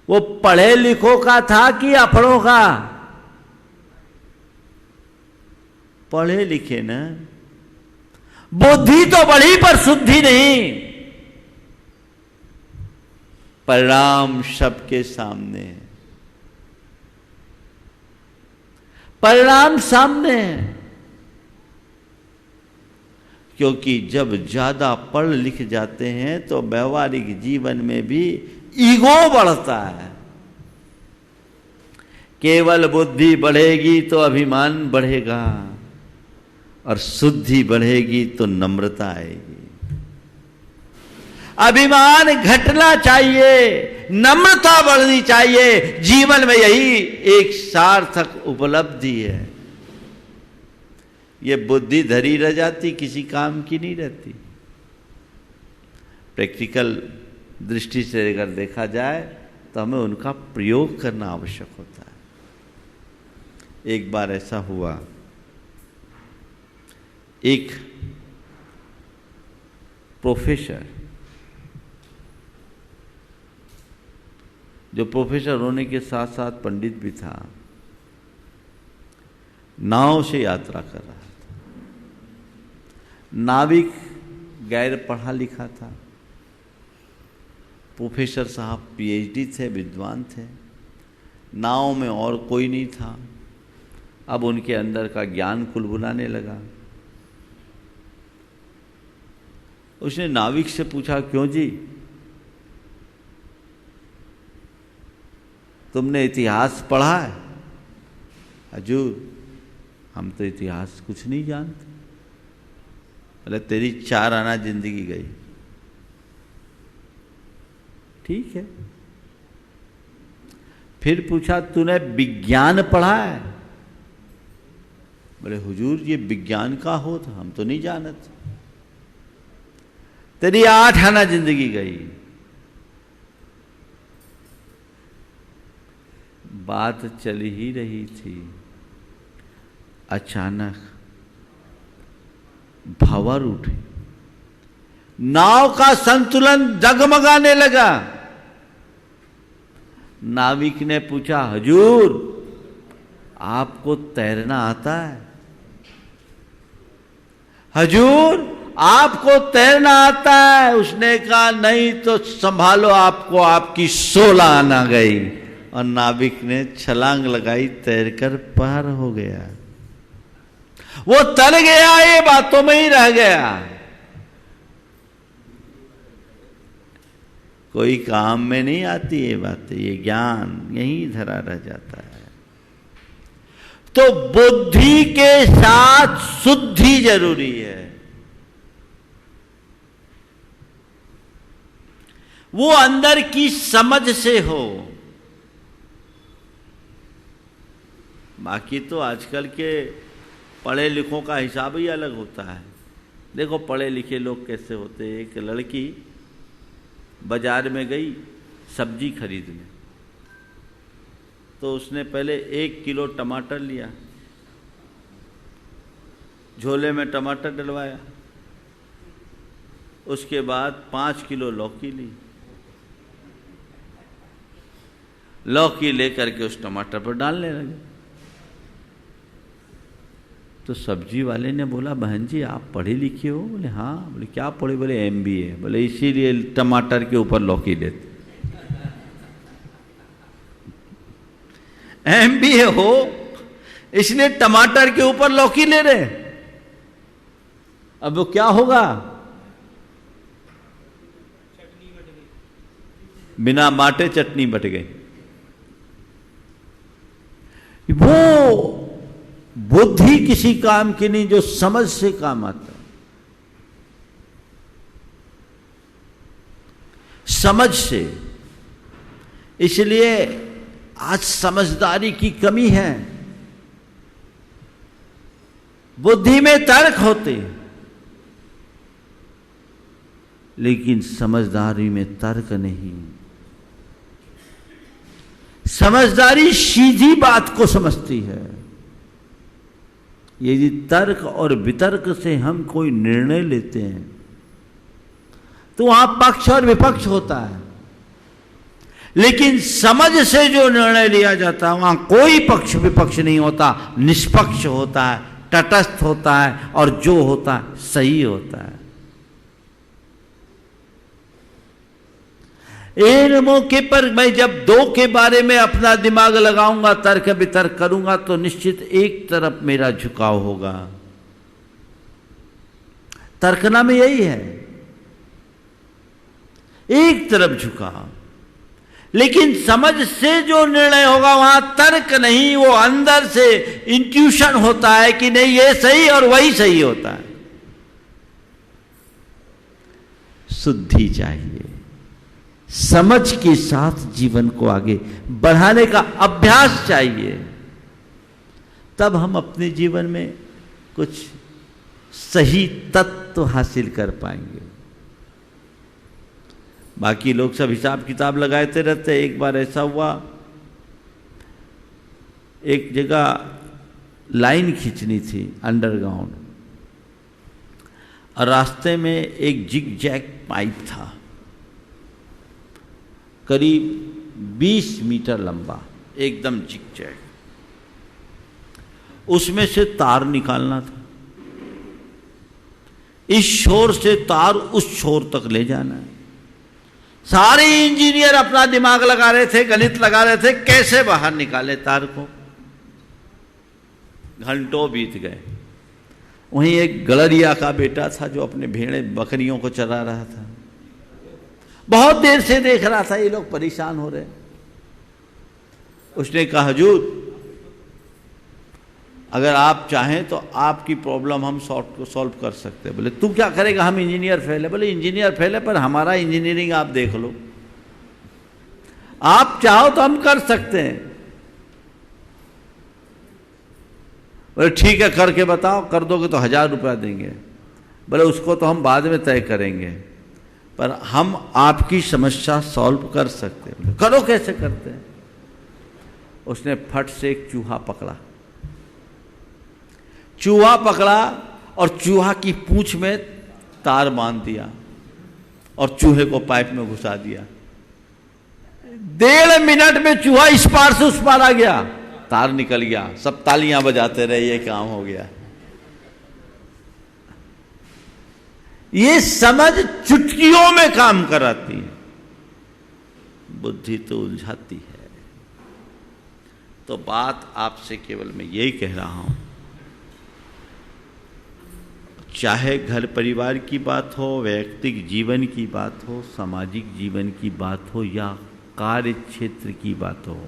वो पढ़े लिखों का था कि अपढ़ों का? पढ़े लिखे ना। बुद्धि तो बढ़ी पर शुद्धि नहीं। परिणाम सबके सामने है, परिणाम सामने है। क्योंकि जब ज्यादा पढ़ लिख जाते हैं तो व्यवहारिक जीवन में भी ईगो बढ़ता है। केवल बुद्धि बढ़ेगी तो अभिमान बढ़ेगा और शुद्धि बढ़ेगी तो नम्रता आएगी। अभिमान घटना चाहिए, नम्रता बढ़नी चाहिए। जीवन में यही एक सार्थक उपलब्धि है। ये बुद्धि धरी रह जाती, किसी काम की नहीं रहती। प्रैक्टिकल दृष्टि से अगर देखा जाए तो हमें उनका प्रयोग करना आवश्यक होता है। एक बार ऐसा हुआ, एक प्रोफेसर, जो प्रोफेसर होने के साथ साथ पंडित भी था, नाव से यात्रा कर रहा था। नाविक गैर पढ़ा लिखा था। प्रोफेसर साहब पीएचडी थे, विद्वान थे। नाव में और कोई नहीं था। अब उनके अंदर का ज्ञान कुलबुलाने लगा। उसने नाविक से पूछा, क्यों जी, तुमने इतिहास पढ़ा है? हजूर, हम तो इतिहास कुछ नहीं जानते। बोले, तेरी 4 आना जिंदगी गई। ठीक है। फिर पूछा, तूने विज्ञान पढ़ा है? बोले हुजूर ये विज्ञान का हो था, हम तो नहीं जानते। तेरी 8 आना जिंदगी गई। बात चल ही रही थी, अचानक भंवर उठे, नाव का संतुलन डगमगाने लगा। नाविक ने पूछा, हुजूर आपको तैरना आता है? हुजूर आपको तैरना आता है? उसने कहा नहीं तो संभालो, आपको आपकी 16 आना गई। और नाविक ने छलांग लगाई, तैरकर पार हो गया। वो तर गया, ये बातों में ही रह गया, कोई काम में नहीं आती ये बातें, ये ज्ञान यहीं धरा रह जाता है। तो बुद्धि के साथ शुद्धि जरूरी है। वो अंदर की समझ से हो। बाकी तो आजकल के पढ़े लिखों का हिसाब ही अलग होता है। देखो पढ़े लिखे लोग कैसे होते हैं। एक लड़की बाजार में गई सब्जी खरीदने, तो उसने पहले 1 किलो टमाटर लिया, झोले में टमाटर डलवाया, उसके बाद 5 किलो लौकी ली, लौकी लेकर के उस टमाटर पर डालने लगे। तो सब्जी वाले ने बोला, बहन जी आप पढ़ी लिखी हो? बोले हाँ। बोले क्या पढ़े? बोले MBA। बोले इसीलिए टमाटर के ऊपर लौकी देते। MBA हो इसलिए टमाटर के ऊपर लौकी ले रहे। अब वो क्या होगा? बिना बाटे चटनी बट गई। वो बुद्धि किसी काम की नहीं जो समझ से काम आता है। समझ से। इसलिए आज समझदारी की कमी है। बुद्धि में तर्क होते लेकिन समझदारी में तर्क नहीं। समझदारी सीधी बात को समझती है। यदि तर्क और वितर्क से हम कोई निर्णय लेते हैं तो वहां पक्ष और विपक्ष होता है, लेकिन समझ से जो निर्णय लिया जाता है वहां कोई पक्ष विपक्ष नहीं होता, निष्पक्ष होता है, तटस्थ होता है और जो होता है सही होता है। एक मौके पर मैं जब 2 के बारे में अपना दिमाग लगाऊंगा, तर्क वितर्क करूंगा, तो निश्चित एक तरफ मेरा झुकाव होगा। तर्कना में यही है, एक तरफ झुकाव। लेकिन समझ से जो निर्णय होगा वहां तर्क नहीं, वो अंदर से इंट्यूशन होता है कि नहीं ये सही और वही सही होता है। शुद्धि चाहिए। समझ के साथ जीवन को आगे बढ़ाने का अभ्यास चाहिए, तब हम अपने जीवन में कुछ सही तत्व हासिल कर पाएंगे। बाकी लोग सब हिसाब किताब लगाते रहते। एक बार ऐसा हुआ, एक जगह लाइन खींचनी थी अंडरग्राउंड, और रास्ते में एक जिग जैग पाइप था करीब 20 मीटर लंबा, एकदम जिग-जैग। उसमें से तार निकालना था, इस छोर से तार उस छोर तक ले जाना है। सारे इंजीनियर अपना दिमाग लगा रहे थे, गणित लगा रहे थे, कैसे बाहर निकाले तार को। घंटों बीत गए। वहीं एक गलरिया का बेटा था जो अपने भेड़े बकरियों को चरा रहा था, बहुत देर से देख रहा था ये लोग परेशान हो रहे। उसने कहा, हुजूर अगर आप चाहें तो आपकी प्रॉब्लम हम सॉल्व कर सकते हैं। बोले तू क्या करेगा, हम इंजीनियर फेल है। बोले इंजीनियर फेल है पर हमारा इंजीनियरिंग आप देख लो, आप चाहो तो हम कर सकते हैं। बोले ठीक है करके बताओ, कर दोगे तो 1000 रुपया देंगे। बोले उसको तो हम बाद में तय करेंगे, पर हम आपकी समस्या सॉल्व कर सकते हैं। बोले करो, कैसे करते हैं? उसने फट से एक चूहा पकड़ा, और चूहा की पूंछ में तार बांध दिया और चूहे को पाइप में घुसा दिया। 1.5 मिनट में चूहा इस पार से उस पार आ गया, तार निकल गया, सब तालियां बजाते रहे, ये काम हो गया। ये समझ चुटकियों में काम कराती है, बुद्धि तो उलझाती है। तो बात आपसे केवल मैं यही कह रहा हूं, चाहे घर परिवार की बात हो, वैयक्तिक जीवन की बात हो, सामाजिक जीवन की बात हो या कार्य क्षेत्र की बात हो,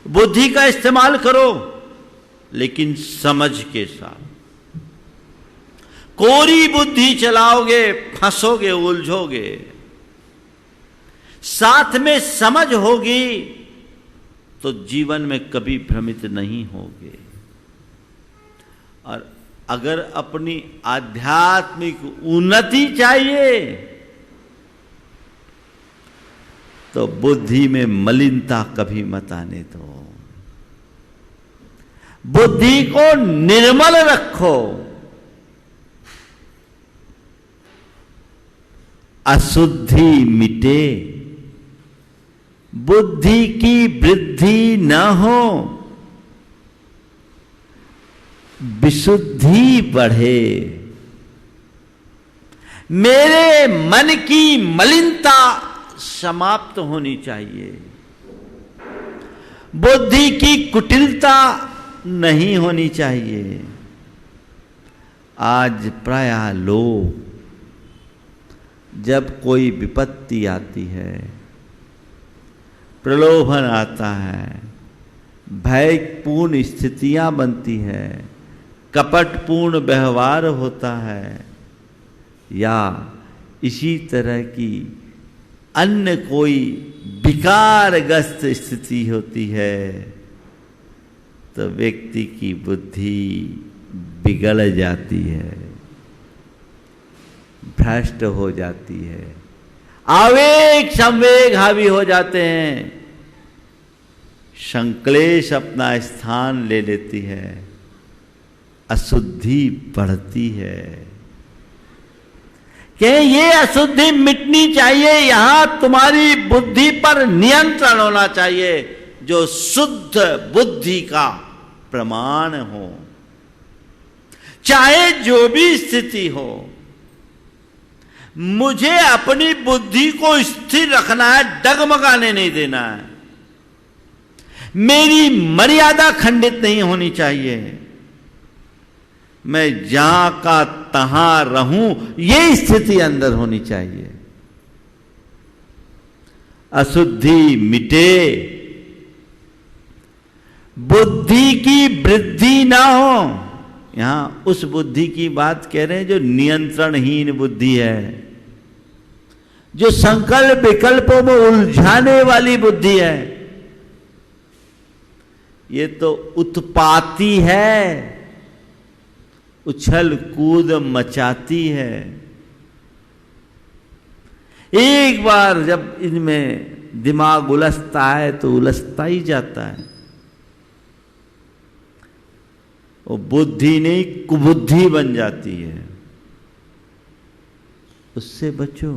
बुद्धि का इस्तेमाल करो, लेकिन समझ के साथ। कोरी बुद्धि चलाओगे फंसोगे, उलझोगे। साथ में समझ होगी तो जीवन में कभी भ्रमित नहीं होगे। और अगर अपनी आध्यात्मिक उन्नति चाहिए तो बुद्धि में मलिनता कभी मत आने दो। बुद्धि को निर्मल रखो, अशुद्धि मिटे, बुद्धि की वृद्धि न हो, विशुद्धि बढ़े। मेरे मन की मलिनता समाप्त होनी चाहिए, बुद्धि की कुटिलता नहीं होनी चाहिए। आज प्रायः लोग जब कोई विपत्ति आती है, प्रलोभन आता है, भयपूर्ण स्थितियां बनती है, कपटपूर्ण व्यवहार होता है, या इसी तरह की अन्य कोई विकारग्रस्त स्थिति होती है, तो व्यक्ति की बुद्धि बिगड़ जाती है, भ्रष्ट हो जाती है, आवेग संवेग हावी हो जाते हैं, संक्लेश अपना स्थान ले लेती है, अशुद्धि बढ़ती है। कि ये अशुद्धि मिटनी चाहिए, यहां तुम्हारी बुद्धि पर नियंत्रण होना चाहिए, जो शुद्ध बुद्धि का प्रमाण हो। चाहे जो भी स्थिति हो, मुझे अपनी बुद्धि को स्थिर रखना है, डगमगाने नहीं देना है। मेरी मर्यादा खंडित नहीं होनी चाहिए, मैं जहां का तहां रहूं, ये स्थिति अंदर होनी चाहिए। अशुद्धि मिटे, बुद्धि की वृद्धि ना हो। यहां उस बुद्धि की बात कह रहे हैं जो नियंत्रणहीन बुद्धि है, जो संकल्प विकल्पों में उलझाने वाली बुद्धि है। ये तो उत्पाती है, उछल कूद मचाती है। एक बार जब इनमें दिमाग उलझता है तो उलझता ही जाता है। वो बुद्धि नहीं कुबुद्धि बन जाती है, उससे बचो।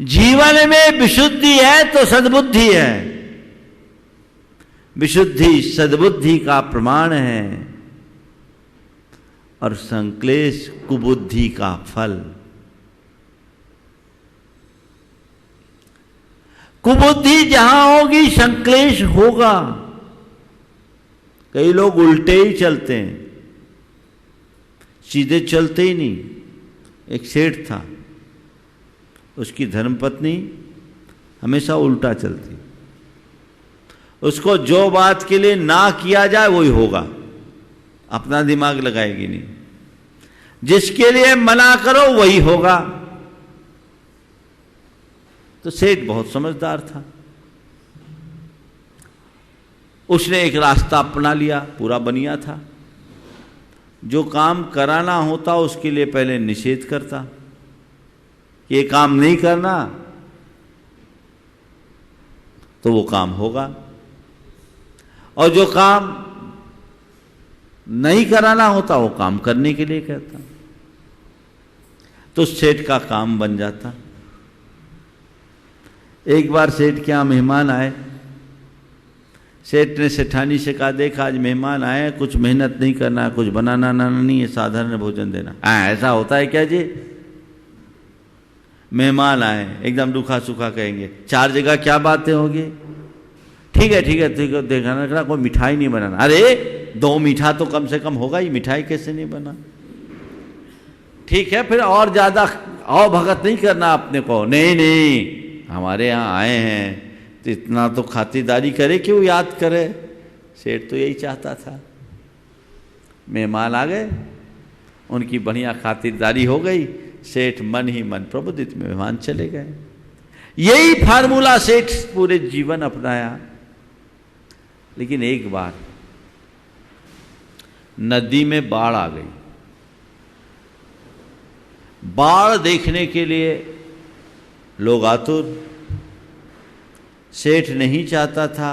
जीवन में विशुद्धि है तो सद्बुद्धि है, विशुद्धि सद्बुद्धि का प्रमाण है, और संक्लेश कुबुद्धि का फल। कुबुद्धि जहां होगी संक्लेश होगा। कई लोग उल्टे ही चलते हैं, सीधे चलते ही नहीं। एक सेठ था, उसकी धर्मपत्नी हमेशा उल्टा चलती, उसको जो बात के लिए ना किया जाए वही होगा, अपना दिमाग लगाएगी नहीं। जिसके लिए मना करो वही होगा। तो सेठ बहुत समझदार था, उसने एक रास्ता अपना लिया, पूरा बनिया था। जो काम कराना होता उसके लिए पहले निषेध करता, ये काम नहीं करना, तो वो काम होगा। और जो काम नहीं कराना होता वो काम करने के लिए कहता, तो सेठ का काम बन जाता। एक बार सेठ के यहाँ मेहमान आए। सेठ ने सेठानी से कहा, देख आज मेहमान आए, कुछ मेहनत नहीं करना है, कुछ बनाना नहीं है, साधारण भोजन देना। ऐसा होता है क्या जी? मेहमान आए एकदम रूखा सूखा कहेंगे, 4 जगह क्या बातें होगी? ठीक है देखना, कोई मिठाई नहीं बनाना। अरे 2 मीठा तो कम से कम होगा ही, मिठाई कैसे नहीं बना? ठीक है, फिर और ज्यादा आओ भगत नहीं करना अपने को। नहीं हमारे यहाँ आए हैं तो इतना तो खातिरदारी करे, क्यों याद करे? सेठ तो यही चाहता था। मेहमान आ गए, उनकी बढ़िया खातिरदारी हो गई, सेठ मन ही मन प्रबोधित, मेहमान चले गए। यही फार्मूला सेठ पूरे जीवन अपनाया। लेकिन एक बार नदी में बाढ़ आ गई। बाढ़ देखने के लिए लोग आतुर। सेठ नहीं चाहता था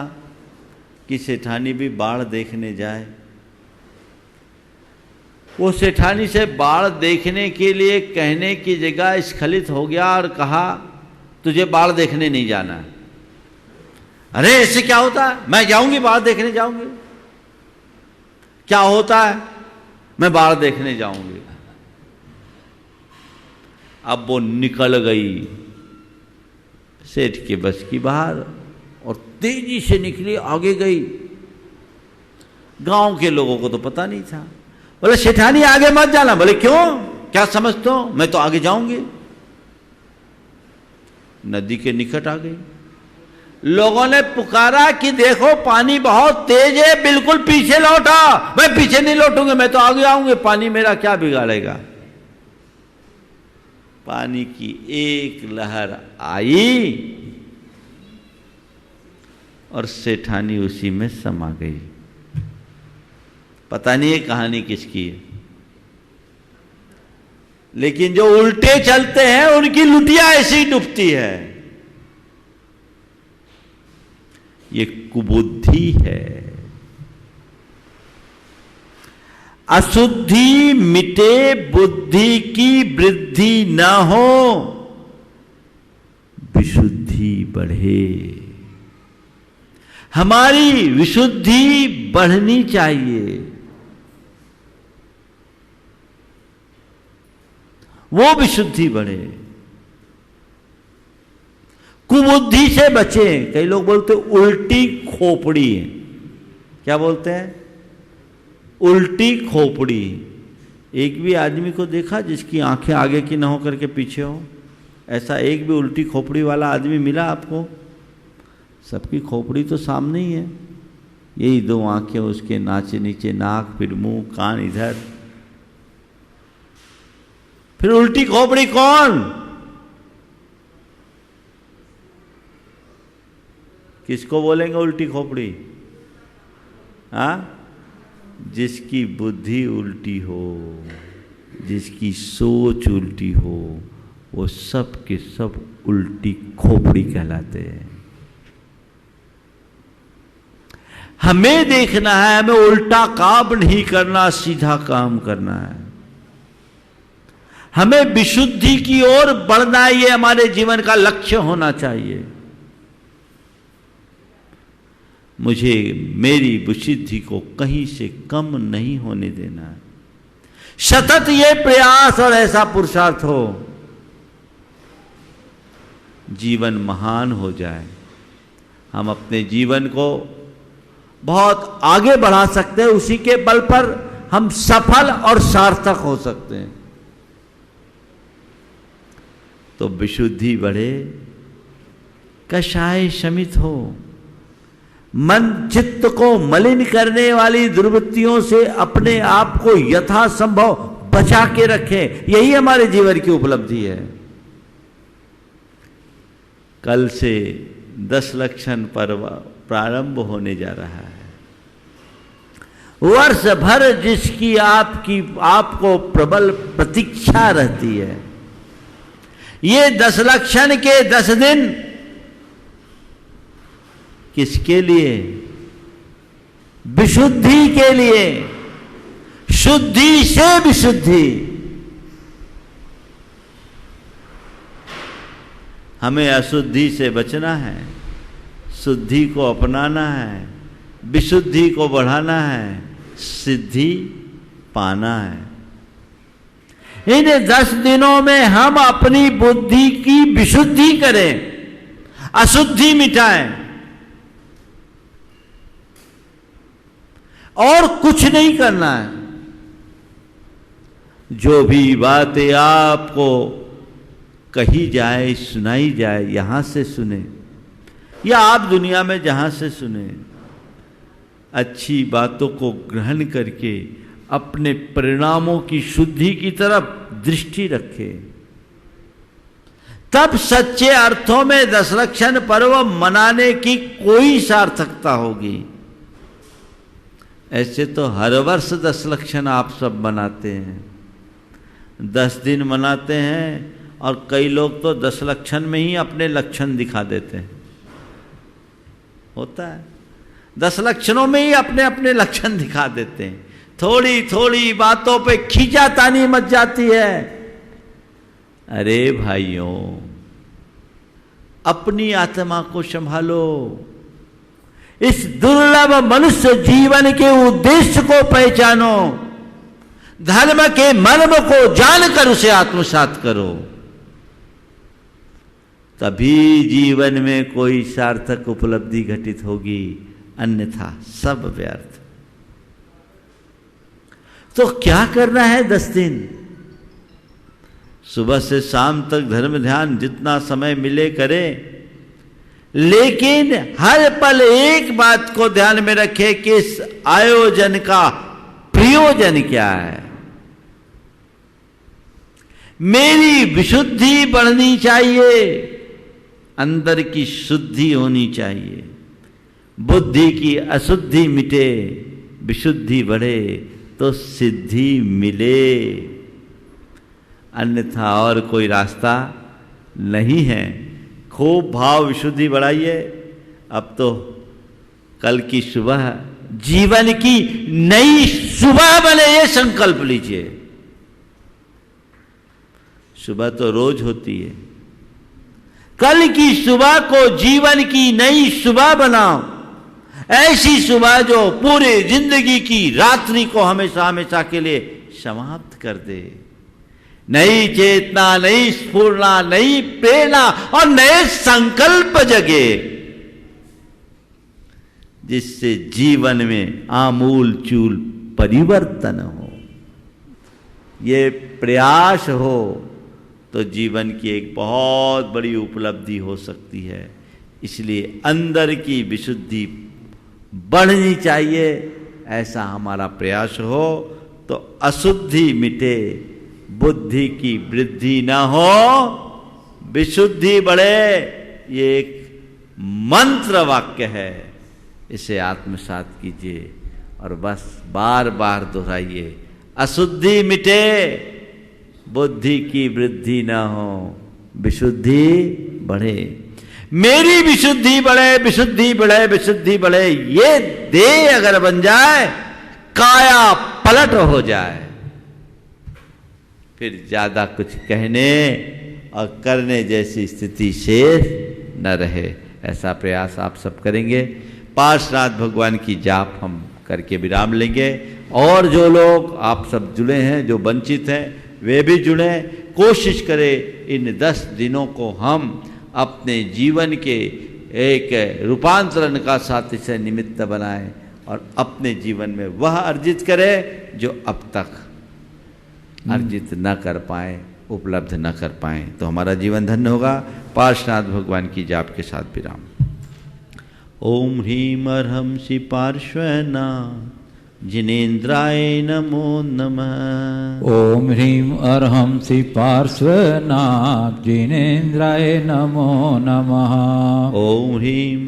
कि सेठानी भी बाढ़ देखने जाए। वो सेठानी से बाढ़ देखने के लिए कहने की जगह स्खलित हो गया और कहा, तुझे बाढ़ देखने नहीं जाना है। अरे इससे क्या होता है? मैं जाऊंगी, बाढ़ देखने जाऊंगी। क्या होता है? मैं बाढ़ देखने जाऊंगी। अब वो निकल गई सेठ के बस की बाहर और तेजी से निकली, आगे गई। गांव के लोगों को तो पता नहीं था। बोले सेठानी आगे मत जाना। बोले क्यों, क्या समझते हो? मैं तो आगे जाऊंगी। नदी के निकट आ गई। लोगों ने पुकारा कि देखो पानी बहुत तेज है, बिल्कुल पीछे लौटा। मैं पीछे नहीं लौटूंगा, मैं तो आगे आऊंगी, पानी मेरा क्या बिगाड़ेगा। पानी की एक लहर आई और सेठानी उसी में समा गई। पता नहीं ये कहानी किसकी है, लेकिन जो उल्टे चलते हैं उनकी लुटिया ऐसी डूबती है। ये कुबुद्धि है। अशुद्धि मिटे, बुद्धि की वृद्धि न हो, विशुद्धि बढ़े। हमारी विशुद्धि बढ़नी चाहिए, वो विशुद्धि बढ़े। कुबुद्धि से बचें। कई लोग बोलते उल्टी खोपड़ी है। क्या बोलते हैं? उल्टी खोपड़ी। एक भी आदमी को देखा जिसकी आंखें आगे की ना हो करके पीछे हो? ऐसा एक भी उल्टी खोपड़ी वाला आदमी मिला आपको? सबकी खोपड़ी तो सामने ही है। यही 2 आंखें उसके, नाचे नीचे नाक, फिर मुंह, कान इधर। फिर उल्टी खोपड़ी कौन? किसको बोलेंगे उल्टी खोपड़ी? हाँ, जिसकी बुद्धि उल्टी हो, जिसकी सोच उल्टी हो, वो सब के सब उल्टी खोपड़ी कहलाते हैं। हमें देखना है, हमें उल्टा काम नहीं करना, सीधा काम करना है। हमें विशुद्धि की ओर बढ़ना, ये हमारे जीवन का लक्ष्य होना चाहिए। मुझे मेरी विशुद्धि को कहीं से कम नहीं होने देना है। सतत ये प्रयास और ऐसा पुरुषार्थ हो, जीवन महान हो जाए। हम अपने जीवन को बहुत आगे बढ़ा सकते हैं, उसी के बल पर हम सफल और सार्थक हो सकते हैं। तो विशुद्धि बढ़े, कषाय शमित हो, मन चित्त को मलिन करने वाली दुर्वृत्तियों से अपने आप को यथासंभव बचा के रखें। यही हमारे जीवन की उपलब्धि है। कल से 10 लक्षण पर्व प्रारंभ होने जा रहा है। वर्ष भर जिसकी आपको प्रबल प्रतीक्षा रहती है, ये 10 लक्षण के 10 दिन किसके लिए? विशुद्धि के लिए, शुद्धि से विशुद्धि। हमें अशुद्धि से बचना है, शुद्धि को अपनाना है, विशुद्धि को बढ़ाना है, सिद्धि पाना है। इन 10 दिनों में हम अपनी बुद्धि की विशुद्धि करें, अशुद्धि मिटाएं, और कुछ नहीं करना है। जो भी बातें आपको कही जाए, सुनाई जाए, यहां से सुने या आप दुनिया में जहां से सुने, अच्छी बातों को ग्रहण करके अपने परिणामों की शुद्धि की तरफ दृष्टि रखें। तब सच्चे अर्थों में 10 लक्षण पर्व मनाने की कोई सार्थकता होगी। ऐसे तो हर वर्ष 10 लक्षण आप सब मनाते हैं, 10 दिन मनाते हैं, और कई लोग तो 10 लक्षण में ही अपने लक्षण दिखा देते हैं। होता है, 10 लक्षणों में ही अपने अपने लक्षण दिखा देते हैं। थोड़ी थोड़ी बातों पे खींचातानी मच जाती है। अरे भाइयों, अपनी आत्मा को संभालो, इस दुर्लभ मनुष्य जीवन के उद्देश्य को पहचानो, धर्म के मर्म को जानकर उसे आत्मसात करो, तभी जीवन में कोई सार्थक उपलब्धि घटित होगी, अन्यथा सब व्यर्थ। तो क्या करना है 10 दिन? सुबह से शाम तक धर्म ध्यान जितना समय मिले करें, लेकिन हर पल एक बात को ध्यान में रखें कि इस आयोजन का प्रयोजन क्या है। मेरी विशुद्धि बढ़नी चाहिए, अंदर की शुद्धि होनी चाहिए, बुद्धि की अशुद्धि मिटे, विशुद्धि बढ़े तो सिद्धि मिले, अन्यथा और कोई रास्ता नहीं है। खूब भाव विशुद्धि बढ़ाइए। अब तो कल की सुबह जीवन की नई सुबह बने, ये संकल्प लीजिए। सुबह तो रोज होती है, कल की सुबह को जीवन की नई सुबह बनाओ। ऐसी सुबह जो पूरी जिंदगी की रात्रि को हमेशा हमेशा के लिए समाप्त कर दे। नई चेतना, नई स्फूर्णा, नई प्रेरणा और नए संकल्प जगे, जिससे जीवन में आमूल चूल परिवर्तन हो। ये प्रयास हो तो जीवन की एक बहुत बड़ी उपलब्धि हो सकती है। इसलिए अंदर की विशुद्धि बढ़नी चाहिए, ऐसा हमारा प्रयास हो तो अशुद्धि मिटे, बुद्धि की वृद्धि ना हो, विशुद्धि बढ़े। ये एक मंत्र वाक्य है, इसे आत्मसात कीजिए और बस बार बार दोहराइए। अशुद्धि मिटे, बुद्धि की वृद्धि ना हो, विशुद्धि बढ़े। मेरी विशुद्धि बढ़े, विशुद्धि बढ़े, विशुद्धि बढ़े, ये देह अगर बन जाए, काया पलट हो जाए, फिर ज्यादा कुछ कहने और करने जैसी स्थिति शेष न रहे। ऐसा प्रयास आप सब करेंगे। पार्श्वनाथ भगवान की जाप हम करके विराम लेंगे। और जो लोग आप सब जुड़े हैं, जो वंचित हैं, वे भी जुड़े। कोशिश करें इन 10 दिनों को हम अपने जीवन के एक रूपांतरण का साथी निमित्त बनाएं और अपने जीवन में वह अर्जित करें जो अब तक अर्जित न कर पाए, उपलब्ध न कर पाए, तो हमारा जीवन धन्य होगा। पार्श्वनाथ भगवान की जाप के साथ विराम। ओम ह्रीम अर्हं श्री पार्श्वनाथ जिनेन्द्राय नमो नमः। ओम ह्रीं अर्हं श्री पार्श्वनाथ जिनेन्द्राय नमो नमः। ओम ह्रीम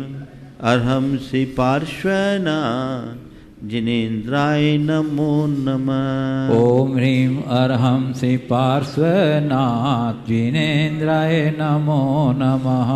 अर्हं श्री पार्श्वनाथ जिनेन्द्राय नमो नमः। ओम ह्रीं अर्हंसि पार्श्वनाथ जिनेन्द्राय नमो नमः।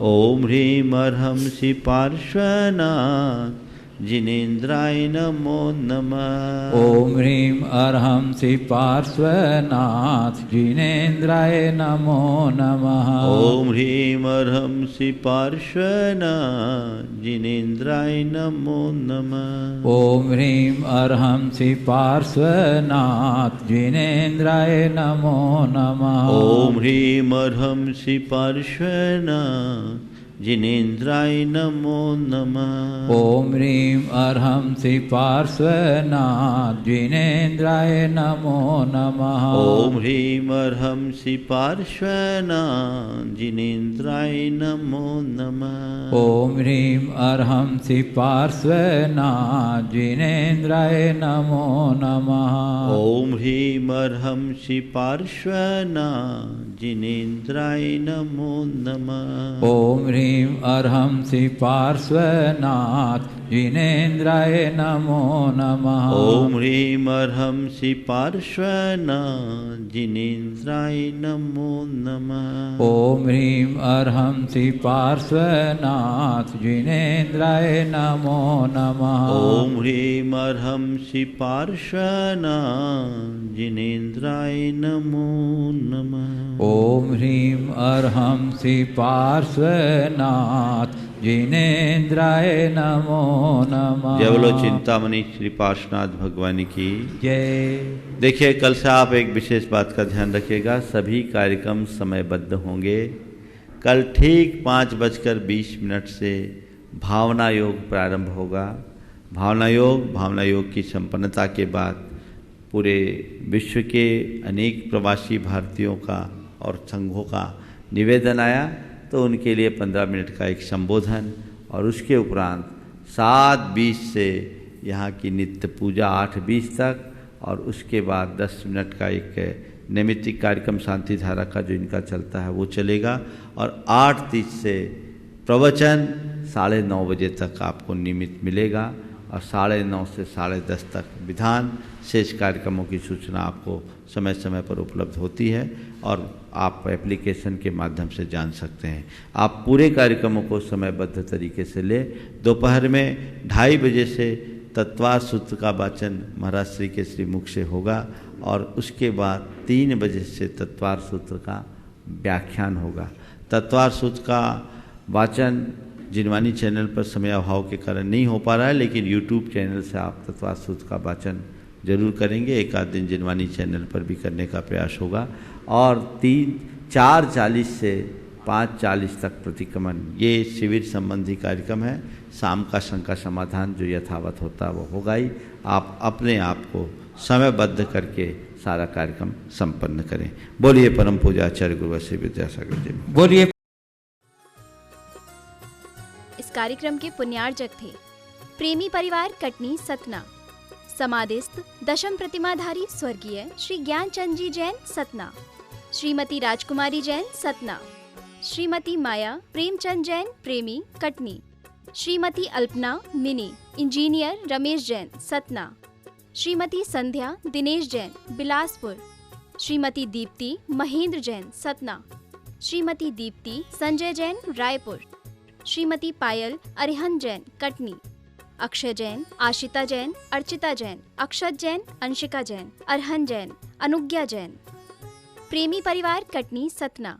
ओम ह्रीं अर्हंसि पार्श्वनाथ जिनेन्द्राय नमो नमः। ओम ह्रीं अर्हंसि पार्श्वनाथ जिनेन्द्राय नमो नमः। ओम ह्रीं अर्हंसि पार्श्वनाथ जिनेन्द्राय नमो नमः। ओम ह्रीं अर्हंसि पार्श्वनाथ जिनेन्द्राय नमो नमः। ओम ह्रीं अर्हंसि पार्श्वनाथ जिनेन्द्राय नमो नमः। ओम ह्रीं अर्हंसि पार्श्वनाथ जिनेन्द्राय नमो नमः। ओम ह्रीं अर्हंसि पार्श्वनाथ जिनेन्द्राय नमो नमः। ओम ह्रीं अर्हंसि पार्श्वनाथ जिनेन्द्राय नमो नमः। ओम ह्रीं अर्हंसि पार्श्वनाथ जिनेन्द्राय नमो नमः। ओम ह्रीं अर्हंसि पार्श्वनाथ जिनेन्द्राय नमो नमः। ओम ह्रीं अर्हंसि पार्श्वनाथ जिनेन्द्राय नमो नमः। ओम ह्रीं अर्हंसि पार्श्वनाथ जिनेन्द्राय नमो नमः। ओम ह्रीं अर्हंसि पार्श्वनाथ जिनेन्द्राय नमो नमः। ओम ह्रीं अर्हंसि पार्श्वनाथ जिनेन्द्राय नमो नमः। जय बोलो चिंतामणि श्री पार्श्वनाथ भगवान की जय। देखिए, कल से आप एक विशेष बात का ध्यान रखिएगा, सभी कार्यक्रम समयबद्ध होंगे। कल ठीक 5:20 से भावना योग प्रारंभ होगा। भावना योग की संपन्नता के बाद पूरे विश्व के अनेक प्रवासी भारतीयों का और संघों का निवेदन आया, तो उनके लिए 15 मिनट का एक संबोधन और उसके उपरांत 7:20 से यहाँ की नित्य पूजा 8:20 तक और उसके बाद 10 मिनट का एक नैमित्तिक कार्यक्रम शांति धारा का जो इनका चलता है वो चलेगा और 8:30 से प्रवचन 9:30 बजे तक आपको नियमित मिलेगा और 9:30 से 10:30 तक विधान। शेष कार्यक्रमों की सूचना आपको समय समय पर उपलब्ध होती है और आप एप्लीकेशन के माध्यम से जान सकते हैं। आप पूरे कार्यक्रमों को समयबद्ध तरीके से ले। दोपहर में 2:30 बजे से तत्वार सूत्र का वाचन महाराज श्री के श्रीमुख से होगा और उसके बाद 3 बजे से तत्वार सूत्र का व्याख्यान होगा। तत्वार सूत्र का वाचन जिनवानी चैनल पर समय अभाव के कारण नहीं हो पा रहा है, लेकिन यूट्यूब चैनल से आप तत्वार सूत्र का वाचन जरूर करेंगे। एक आध दिन जिनवानी चैनल पर भी करने का प्रयास होगा और 4:40 से 5:40 तक प्रतिक्रमण, ये शिविर संबंधी कार्यक्रम है। शाम का शंका समाधान जो यथावत होता है वो होगा ही। आप अपने आप को समयबद्ध करके सारा कार्यक्रम संपन्न करें। बोलिए परम पूज्य आचार्य गुरु श्री विद्यासागर जी। बोलिए। इस कार्यक्रम के पुण्यार्जक थे प्रेमी परिवार कटनी सतना, समाधिस्थ दशम प्रतिमाधारी स्वर्गीय श्री ज्ञानचंद जी जैन सतना, श्रीमती राजकुमारी जैन सतना, श्रीमती माया प्रेमचंद जैन प्रेमी कटनी, श्रीमती अल्पना मिनी इंजीनियर रमेश जैन सतना, श्रीमती संध्या दिनेश जैन बिलासपुर, श्रीमती दीप्ति महेंद्र जैन सतना, श्रीमती दीप्ति संजय जैन रायपुर, श्रीमती पायल अरिहंत जैन कटनी, अक्षय जैन, आशिता जैन, अर्चिता जैन, अक्षत जैन, अंशिका जैन, अरहन जैन, अनुज्ञा जैन। प्रेमी परिवार कटनी सतना।